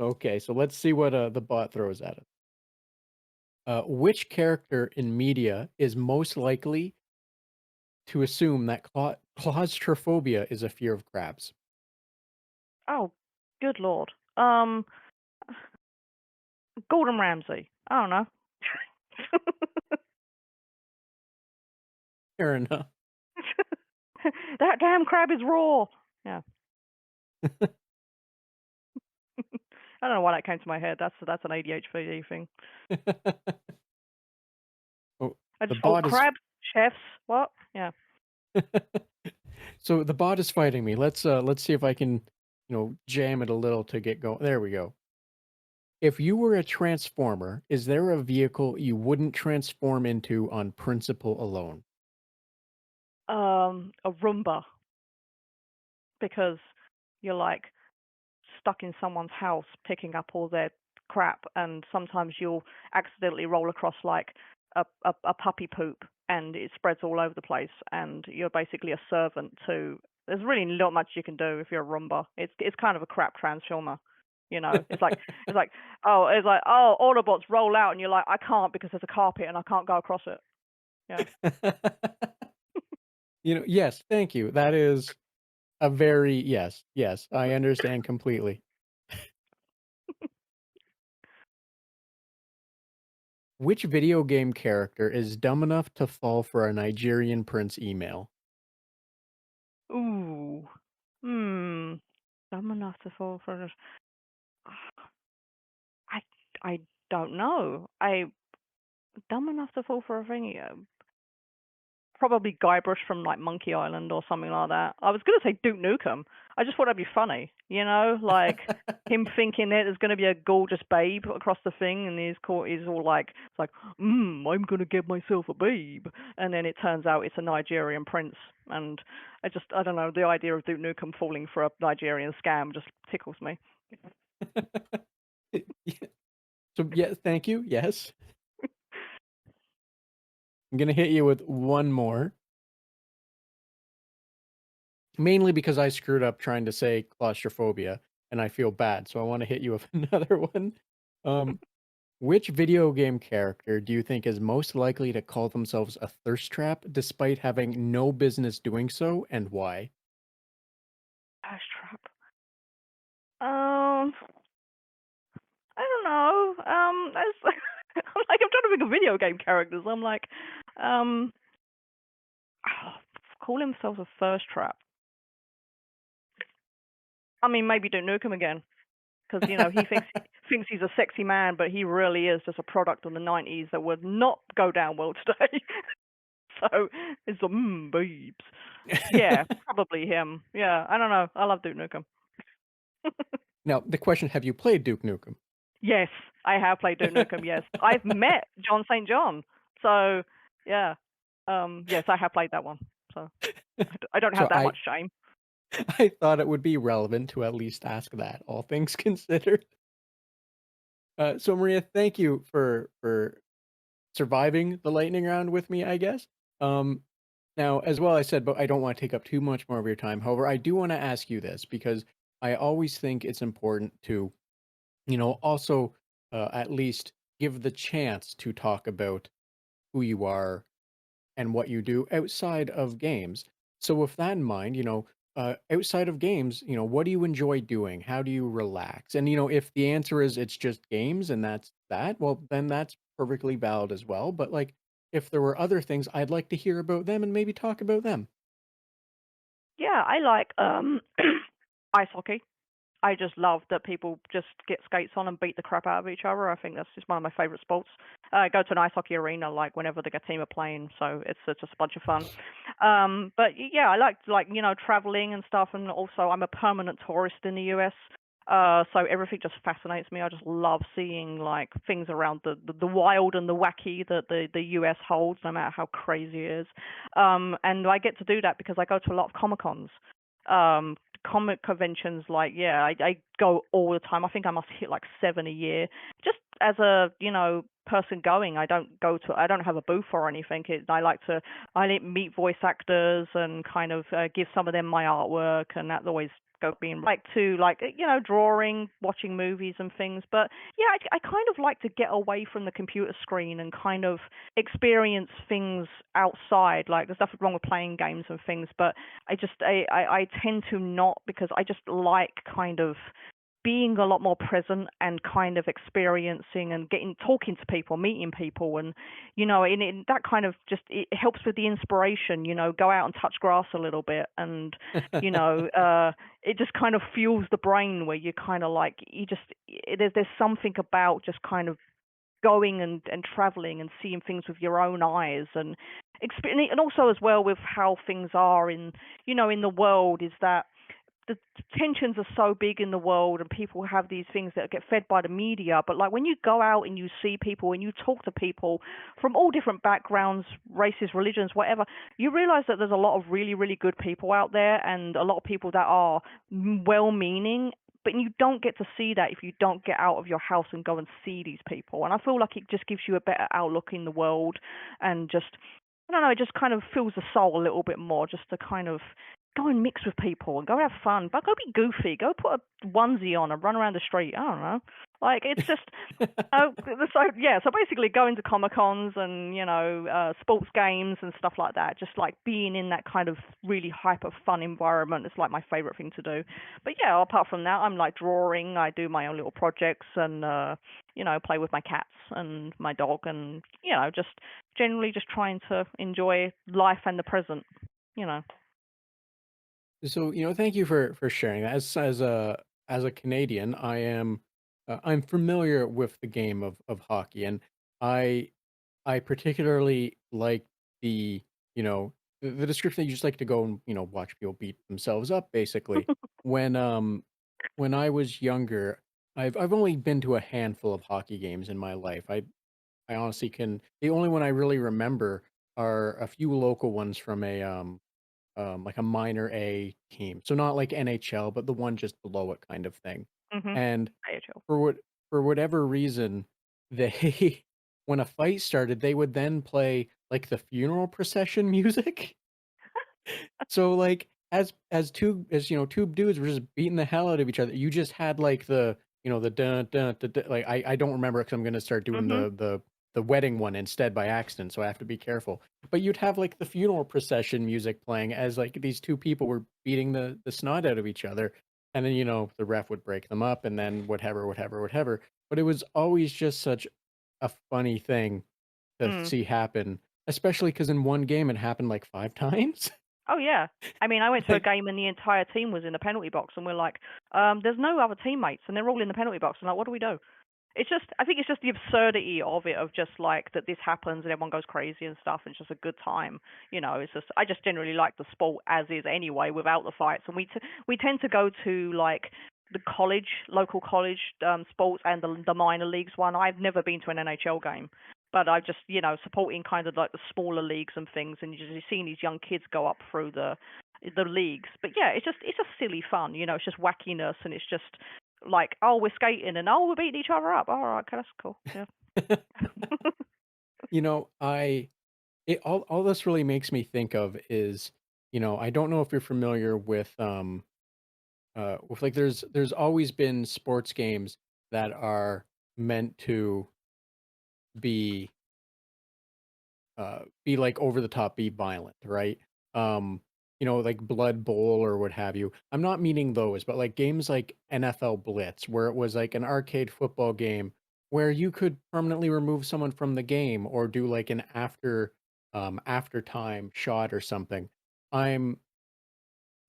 Okay, so let's see what the bot throws at us. Which character in media is most likely to assume that claustrophobia is a fear of crabs? Oh, good lord. Gordon Ramsay. I don't know. Fair enough. That damn crab is raw. Yeah. I don't know why that came to my head. That's an ADHD thing. Oh, I the just bot is crabs, chefs, what? Yeah. so the bot is fighting me. Let's see if I can, jam it a little to get going. There we go. If you were a transformer, is there a vehicle you wouldn't transform into on principle alone? A Roomba, because you're like stuck in someone's house picking up all their crap, and sometimes you'll accidentally roll across like a puppy poop, and it spreads all over the place, and you're basically a servant to. There's really not much you can do if you're a Roomba. It's kind of a crap transformer. It's like Autobots roll out, and you're like, I can't because there's a carpet and I can't go across it. Yeah. Yes, thank you. That is a very yes, yes, I understand completely. Which video game character is dumb enough to fall for a Nigerian prince email? Ooh. Hmm. Dumb enough to fall for it. I I don't know. I dumb enough to fall for a thingy. probably Guybrush from like Monkey Island or something like that. I was gonna say Duke Nukem. I just thought that'd be funny, like him thinking that there's gonna be a gorgeous babe across the thing, and he's all like, it's like, I'm gonna get myself a babe, and then it turns out it's a Nigerian prince, and I don't know, the idea of Duke Nukem falling for a Nigerian scam just tickles me. Yeah. So yeah, thank you. Yes. I'm gonna hit you with one more, mainly because I screwed up trying to say claustrophobia, and I feel bad, so I want to hit you with another one. Um, which video game character do you think is most likely to call themselves a thirst trap despite having no business doing so, and why? Ash trap. Um, I don't know. That's I'm like I'm trying to think of video game characters. I'm like, um, call himself a thirst trap. I mean, maybe don't nuke him again because he thinks he's a sexy man, but he really is just a product of the '90s that would not go down well today. So it's the babes. Yeah, probably him. Yeah, I don't know. I love Duke Nukem. Now, the question, have you played Duke Nukem? Yes, I have played Duke Nukem. Yes, I've met John St. John. So yeah, yes, I have played that one. So I don't have So that much shame. I thought it would be relevant to at least ask that, all things considered. So Maria, thank you for surviving the lightning round with me, I guess. Um, Now, as well, I said, but I don't want to take up too much more of your time. However, I do want to ask you this because I always think it's important to, also at least give the chance to talk about who you are and what you do outside of games. So, with that in mind, outside of games, what do you enjoy doing? How do you relax? And, if the answer is it's just games and that's that, well, then that's perfectly valid as well. But, like, if there were other things, I'd like to hear about them and maybe talk about them. Yeah, I like ice hockey. I just love that people just get skates on and beat the crap out of each other. I think that's just one of my favorite sports. I go to an ice hockey arena like whenever the team are playing, so it's just a bunch of fun. But yeah, I like traveling and stuff, and also I'm a permanent tourist in the US. So everything just fascinates me. I just love seeing like things around the wild and the wacky that the US holds, no matter how crazy it is. And I get to do that because I go to a lot of Comic Cons. Comic conventions, like, yeah, I go all the time. I think I must hit like 7 a year. Just as a person going, I don't have a booth or anything. I meet voice actors and kind of give some of them my artwork, and that's always go being like to like drawing, watching movies and things. But yeah, I kind of like to get away from the computer screen and kind of experience things outside. Like there's nothing wrong with playing games and things, but I tend to not, because I just like kind of being a lot more present and kind of experiencing and talking to people, meeting people, and in that kind of just, it helps with the inspiration. Go out and touch grass a little bit, and you know, it just kind of fuels the brain, where you kind of like there's something about just kind of going and traveling and seeing things with your own eyes, and and also as well with how things are in the world, is that the tensions are so big in the world, and people have these things that get fed by the media. But like when you go out and you see people and you talk to people from all different backgrounds, races, religions, whatever, you realize that there's a lot of really, really good people out there, and a lot of people that are well meaning. But you don't get to see that if you don't get out of your house and go and see these people. And I feel like it just gives you a better outlook in the world, and just, I don't know, it just kind of fills the soul a little bit more, just to kind of go and mix with people and go have fun. But go be goofy. Go put a onesie on and run around the street. I don't know. Like it's just so basically going to Comic Cons and sports games and stuff like that. Just like being in that kind of really hyper fun environment is like my favorite thing to do. But yeah, apart from that, I'm like drawing. I do my own little projects and play with my cats and my dog, and just generally just trying to enjoy life and the present. You know. So, thank you for sharing that. As a Canadian, I'm familiar with the game of hockey, and I I particularly like the you know, the description that you just like to go and, watch people beat themselves up basically. When, when I was younger, I've only been to a handful of hockey games in my life. I honestly the only one I really remember are a few local ones from like a minor A team. So not like NHL, but the one just below it kind of thing. Mhm. And AHL. for what for whatever reason, they when a fight started, they would then play like the funeral procession music. So, like, two dudes were just beating the hell out of each other, you just had, like, the dun, dun, dun, dun, like, I don't remember because 'cause I'm gonna start doing Mhm. the wedding one instead by accident, so I have to be careful. But you'd have, like, the funeral procession music playing as, like, these 2 people were beating the snot out of each other, and then, the ref would break them up, and then whatever, whatever, whatever. But it was always just such a funny thing to Mm. see happen, especially because in one game, it happened, like, 5 times. Oh, yeah. I mean, I went to a Like game and the entire team was in the penalty box, and we're like, "There's no other teammates, and they're all in the penalty box." I'm like, "What do we do?" It's just I think it's just the absurdity of it, of just, like, that this happens and everyone goes crazy and stuff, and it's just a good time, it's just I just generally like the sport as is anyway without the fights, and we tend to go to, like, the local college, sports and the minor leagues one. I've never been to an NHL game, but I just, supporting kind of like the smaller leagues and things, and you're just seeing these young kids go up through the leagues. But yeah, it's just silly fun, it's just wackiness, and it's just like, "Oh, we're skating," and, "Oh, we're beating each other up." All right, okay, that's cool. Yeah. You know, I it all this really makes me think of is, I don't know if you're familiar with like there's always been sports games that are meant to be be like over the top, be violent, right? Um, like Blood Bowl or what have you. I'm not meaning those, but like games like NFL Blitz, where it was like an arcade football game where you could permanently remove someone from the game or do like an after time shot or something. I'm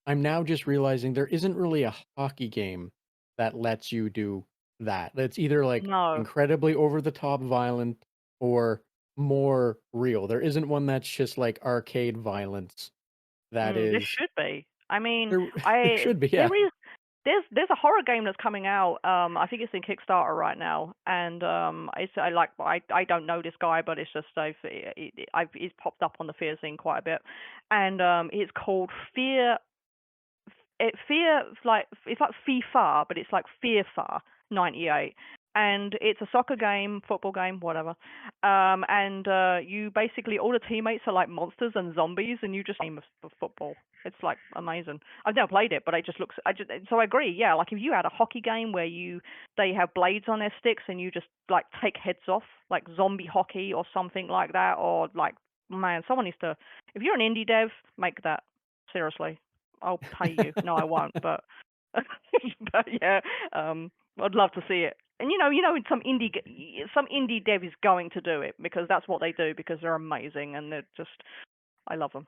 I'm now just realizing there isn't really a hockey game that lets you do that. That's either like No. incredibly over the top violent or more real. There isn't one that's just like arcade violence that There is should be. I mean, there there I should be, yeah. there is there's a horror game that's coming out. I think it's in Kickstarter right now, and I don't know this guy, but it's just it's popped up on the FEARZINE quite a bit, and it's called it's like FIFA, but it's like FIFA 98, and it's a soccer game, football game, whatever. And you basically all the teammates are like monsters and zombies, and you just aim of football. It's like amazing. I've never played it, but it just looks. So I agree. Yeah, like if you had a hockey game where they have blades on their sticks and you just like take heads off, like zombie hockey or something like that, or like man, someone needs to. If you're an indie dev, make that seriously. I'll pay you. No, I won't, but but yeah, I'd love to see it. And some indie dev is going to do it because that's what they do because they're amazing and they're just I love them.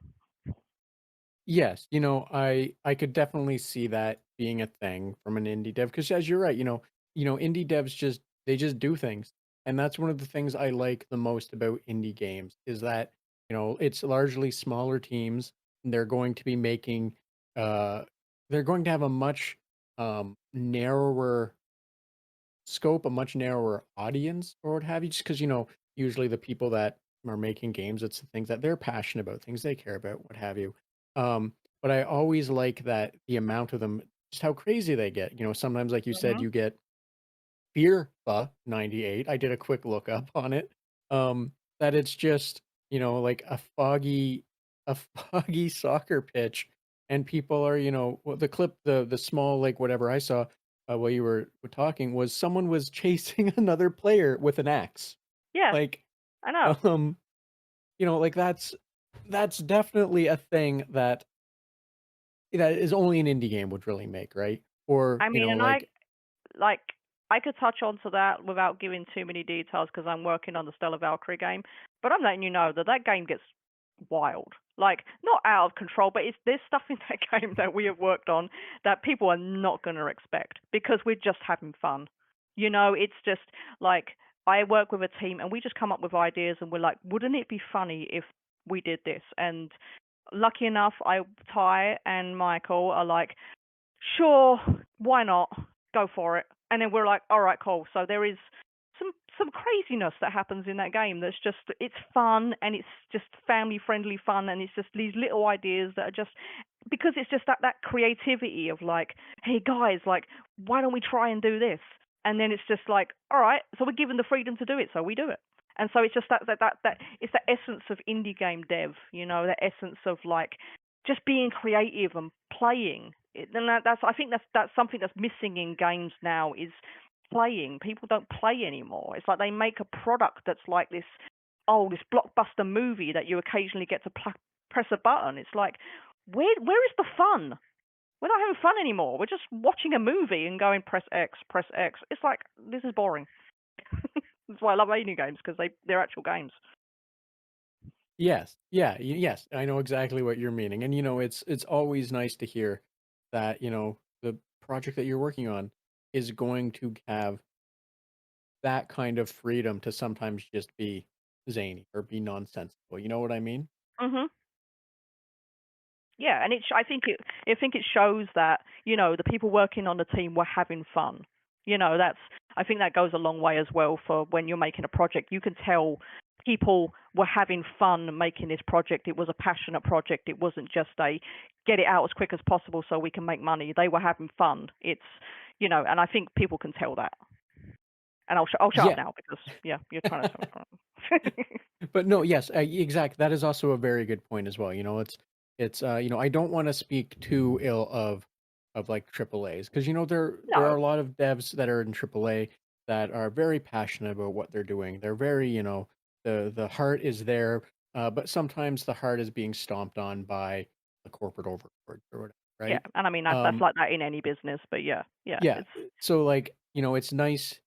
Yes, I could definitely see that being a thing from an indie dev because as you're right, indie devs they just do things. And that's one of the things I like the most about indie games is that, it's largely smaller teams. They're going to be making uh they're going to have a much narrower scope, a much narrower audience or what have you, just because, usually the people that are making games, it's the things that they're passionate about, things they care about, what have you. Um, but I always like that the amount of them, just how crazy they get. Sometimes, like you said, Mhm. you get FIFA 98. I did a quick look up on it. That it's just, like a foggy soccer pitch and people are, well, the clip the small like whatever I saw while you were talking was someone was chasing another player with an axe. Yeah, Like I know. um, like that's definitely a thing that is only an indie game would really make, right? Or, I mean, and like like I could touch onto that without giving too many details because I'm working on the Stellar Valkyrie game, but I'm letting you know that that game gets wild. Like not out of control, but there's stuff in that game that we have worked on that people are not going to expect because we're just having fun. It's just like I work with a team and we just come up with ideas and we're like, wouldn't it be funny if we did this. And lucky enough, Ty and Michael are like, sure, why not? Go for it. And then we're like, all right, cool. So there is some craziness that happens in that game that's just, it's fun, and it's just family friendly fun, and it's just these little ideas that are just, because it's just that creativity of like, hey guys, like, why don't we try and do this? And then it's just like, all right, so we're given the freedom to do it, so we do it. And so it's just that it's the essence of indie game dev, the essence of like just being creative and playing. And that's, I think that's something that's missing in games now, is playing. People don't play anymore. It's like they make a product that's like this blockbuster movie that you occasionally get to press a button. It's like, where is the fun? We're not having fun anymore. We're just watching a movie and going press X, press X. It's like, this is boring. That's why I love indie games, because they're actual games. Yes. Yeah. Yes. I know exactly what you're meaning. And, it's always nice to hear that, the project that you're working on is going to have that kind of freedom to sometimes just be zany or be nonsensical. You know what I mean? Mhm. Yeah, and I think it shows that, the people working on the team were having fun. I think that goes a long way as well for when you're making a project. You can tell people were having fun making this project. It was a passionate project. It wasn't just a get it out as quick as possible so we can make money. They were having fun. And I think people can tell that. And I'll shut up Yeah. now because yeah, you're trying to tell me. But no, yes, exact. That is also a very good point as well. I don't want to speak too ill of like triple A's, because there are No, a lot of devs that are in triple A that are very passionate about what they're doing. They're very, the heart is there, but sometimes the heart is being stomped on by the corporate overlords or whatever, yeah, right? and I mean that's Um, like that in any business, but yeah, yeah, yeah. it's So like, it's nice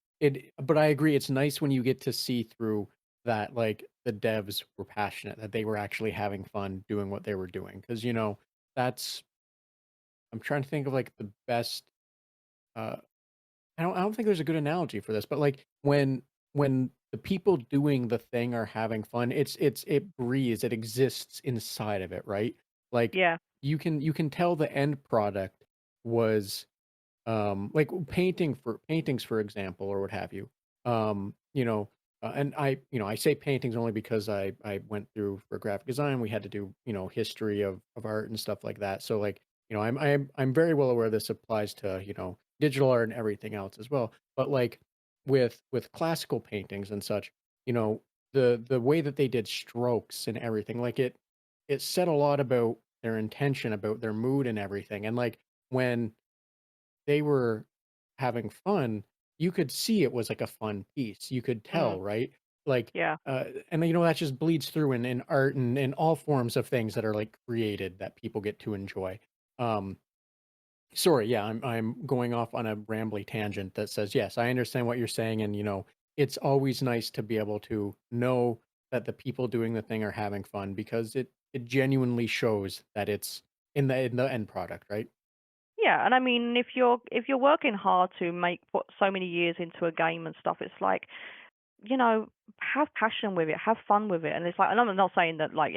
but I agree it's nice when you get to see through that like the devs were passionate, that they were actually having fun doing what they were doing. Cause that's I'm trying to think of like the best uh I don't think there's a good analogy for this, but like when the people doing the thing are having fun, it breathes, it exists inside of it, right? Like yeah, you can tell the end product was like paintings for example or what have you. And I say paintings only because I went through for graphic design. We had to do history of art and stuff like that. So like I'm very well aware this applies to digital art and everything else as well. But like with classical paintings and such, the way that they did strokes and everything, like it said a lot about their intention, about their mood and everything. And like when they were having fun, you could see it was like a fun piece. You could mm, tell, right? Like, yeah, and that just bleeds through in art and in all forms of things that are like created that people get to enjoy. Um, Sorry, yeah, I'm going off on a rambly tangent that says, yes, I understand what you're saying, and it's always nice to be able to know that the people doing the thing are having fun, because it genuinely shows that it's in the end product, right? yeah. And I mean, if you're working hard to put so many years into a game and stuff, it's like, you know, have passion with it, have fun with it. And it's like, and I'm not saying that like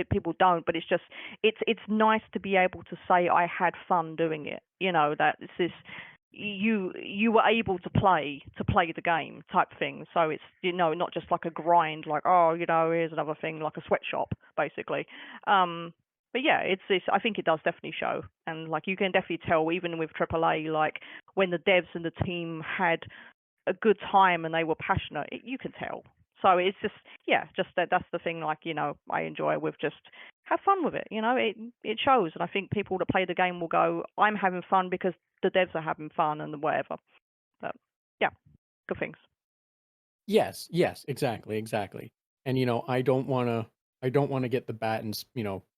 people don't, but it's just, it's nice to be able to say I had fun doing it. That it's this, you were able to play the game type thing. So it's, not just like a grind, like, oh, here's another thing, like a sweatshop, basically. Um, but yeah, I think it does definitely show, and like you can definitely tell even with AAA, like when the devs and the team had a good time and they were passionate, you can tell. So it's just, yeah, just that's the thing. Like, I enjoy with just have fun with it. It shows, and I think people that play the game will go, I'm having fun because the devs are having fun and whatever. But yeah, good things. Yes, yes, exactly, exactly. And I don't wanna get the bat and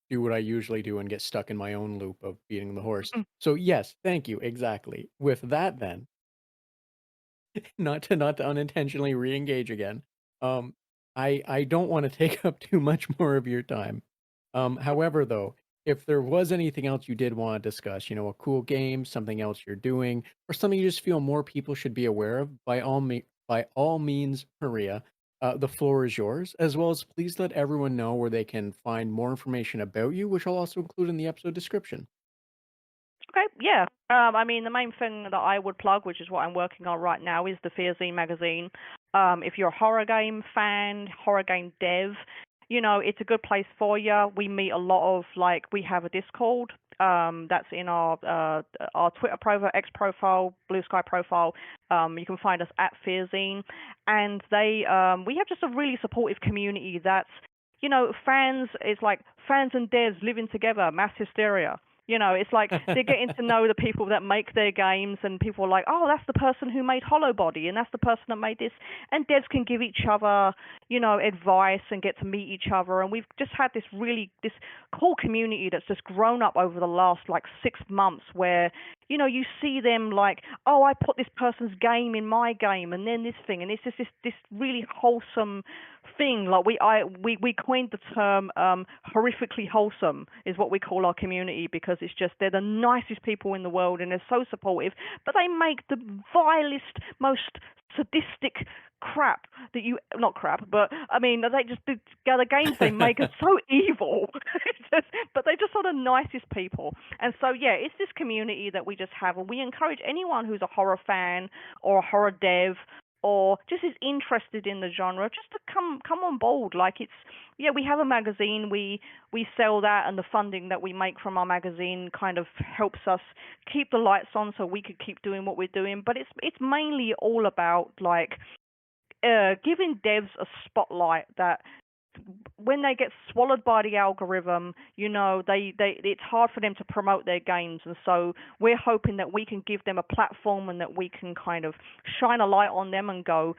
do what I usually do and get stuck in my own loop of beating the horse. Mm. So yes, thank you, exactly. With that then, not to unintentionally re-engage again, um, I don't wanna take up too much more of your time. However, though, if there was anything else you did wanna discuss, a cool game, something else you're doing, or something you just feel more people should be aware of, by all means, Maria, The floor is yours, as well as please let everyone know where they can find more information about you, which I'll also include in the episode description. Okay, yeah. I mean, the main thing that I would plug, which is what I'm working on right now, is the FEARZINE magazine. If you're a horror game fan, horror game dev, it's a good place for you. We meet a lot of we have a Discord. That's in our Twitter profile, X profile, Blue Sky profile. You can find us at FEARZINE, and we have just a really supportive community. That's fans. It's like fans and devs living together, mass hysteria. It's like they're getting to know the people that make their games, and people are like, oh, that's the person who made Hollow Body, and that's the person that made this. And devs can give each other, advice and get to meet each other. And we've just had this cool community that's just grown up over the last 6 months where, you see them like, oh, I put this person's game in my game, and then this thing, and it's just this really wholesome thing. Like we coined the term horrifically wholesome is what we call our community, because it's just they're the nicest people in the world and they're so supportive, but they make the vilest, most sadistic crap that you not crap, but I mean they just the games they make are so evil. But they just are the nicest people. And so yeah, it's this community that we just have, and we encourage anyone who's a horror fan or a horror dev or just is interested in the genre just to come on board. We have a magazine, we sell that, and the funding that we make from our magazine kind of helps us keep the lights on so we could keep doing what we're doing. But it's mainly all about giving devs a spotlight that when they get swallowed by the algorithm, it's hard for them to promote their games. And so we're hoping that we can give them a platform and that we can kind of shine a light on them and go,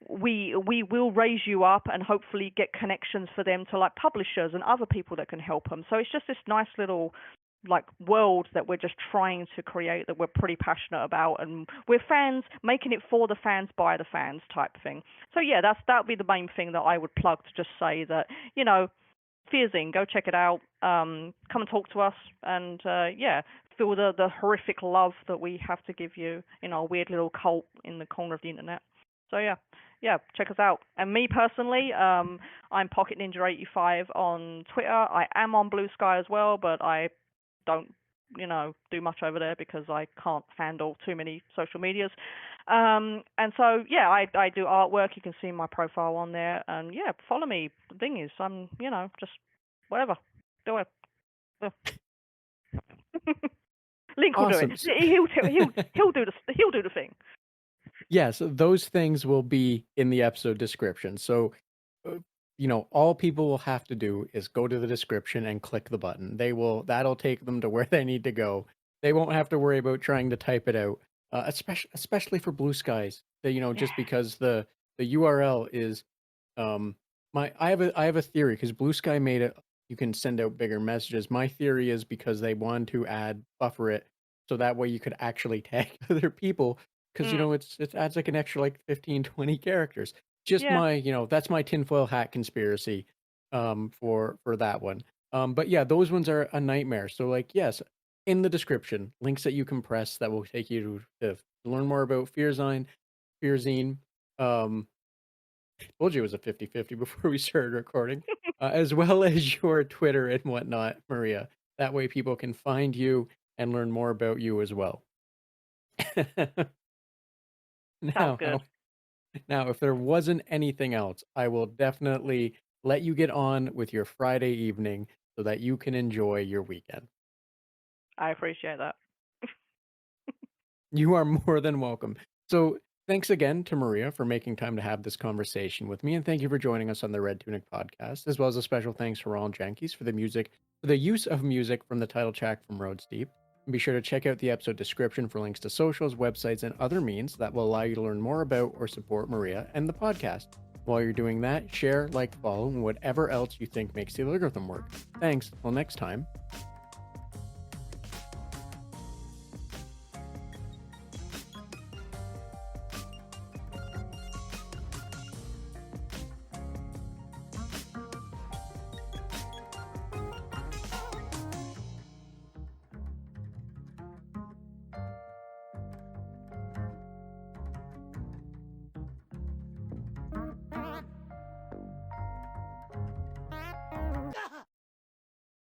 we will raise you up and hopefully get connections for them to publishers and other people that can help them. So it's just this nice little world that we're just trying to create, that we're pretty passionate about, and we're fans making it for the fans by the fans type thing. So yeah, that'd be the main thing that I would plug, to just say that FEARZINE, go check it out, come and talk to us, and feel the horrific love that we have to give you in our weird little cult in the corner of the internet. So yeah, check us out. And me personally, I'm Pocket Ninja 85 on Twitter. I am on Blue Sky as well, but I don't do much over there because I can't handle too many social medias. And so yeah, I do artwork. You can see my profile on there, and yeah, follow me. The thing is, I'm just whatever, do it. Link will do it. Awesome. He'll do the thing. Yes, those things will be in the episode description. So, all people will have to do is go to the description and click the button. That'll take them to where they need to go. They won't have to worry about trying to type it out, especially for Blue Skies. Just because the URL is, I have a theory, because Blue Sky made it. You can send out bigger messages. My theory is because they wanted to buffer it, so that way you could actually tag other people. Because it adds an extra 15, 20 characters. Just Yeah. that's my tinfoil hat conspiracy, for that one. But yeah, those ones are a nightmare. So yes, in the description, links that you can press that will take you to learn more about FEARZINE. Told you it was a 50-50 before we started recording, as well as your Twitter and whatnot, Maria. That way people can find you and learn more about you as well. Sounds good. Now, if there wasn't anything else, I will definitely let you get on with your Friday evening so that you can enjoy your weekend. I appreciate that. You are more than welcome. So, thanks again to Maria for making time to have this conversation with me, and thank you for joining us on the Red Tunic podcast, as well as a special thanks to Roland Jenkins for the use of music from the title track from Roads Deep. And be sure to check out the episode description for links to socials, websites, and other means that will allow you to learn more about or support Maria and the podcast. While you're doing that, share, follow, and whatever else you think makes the algorithm work. Thanks. Till next time.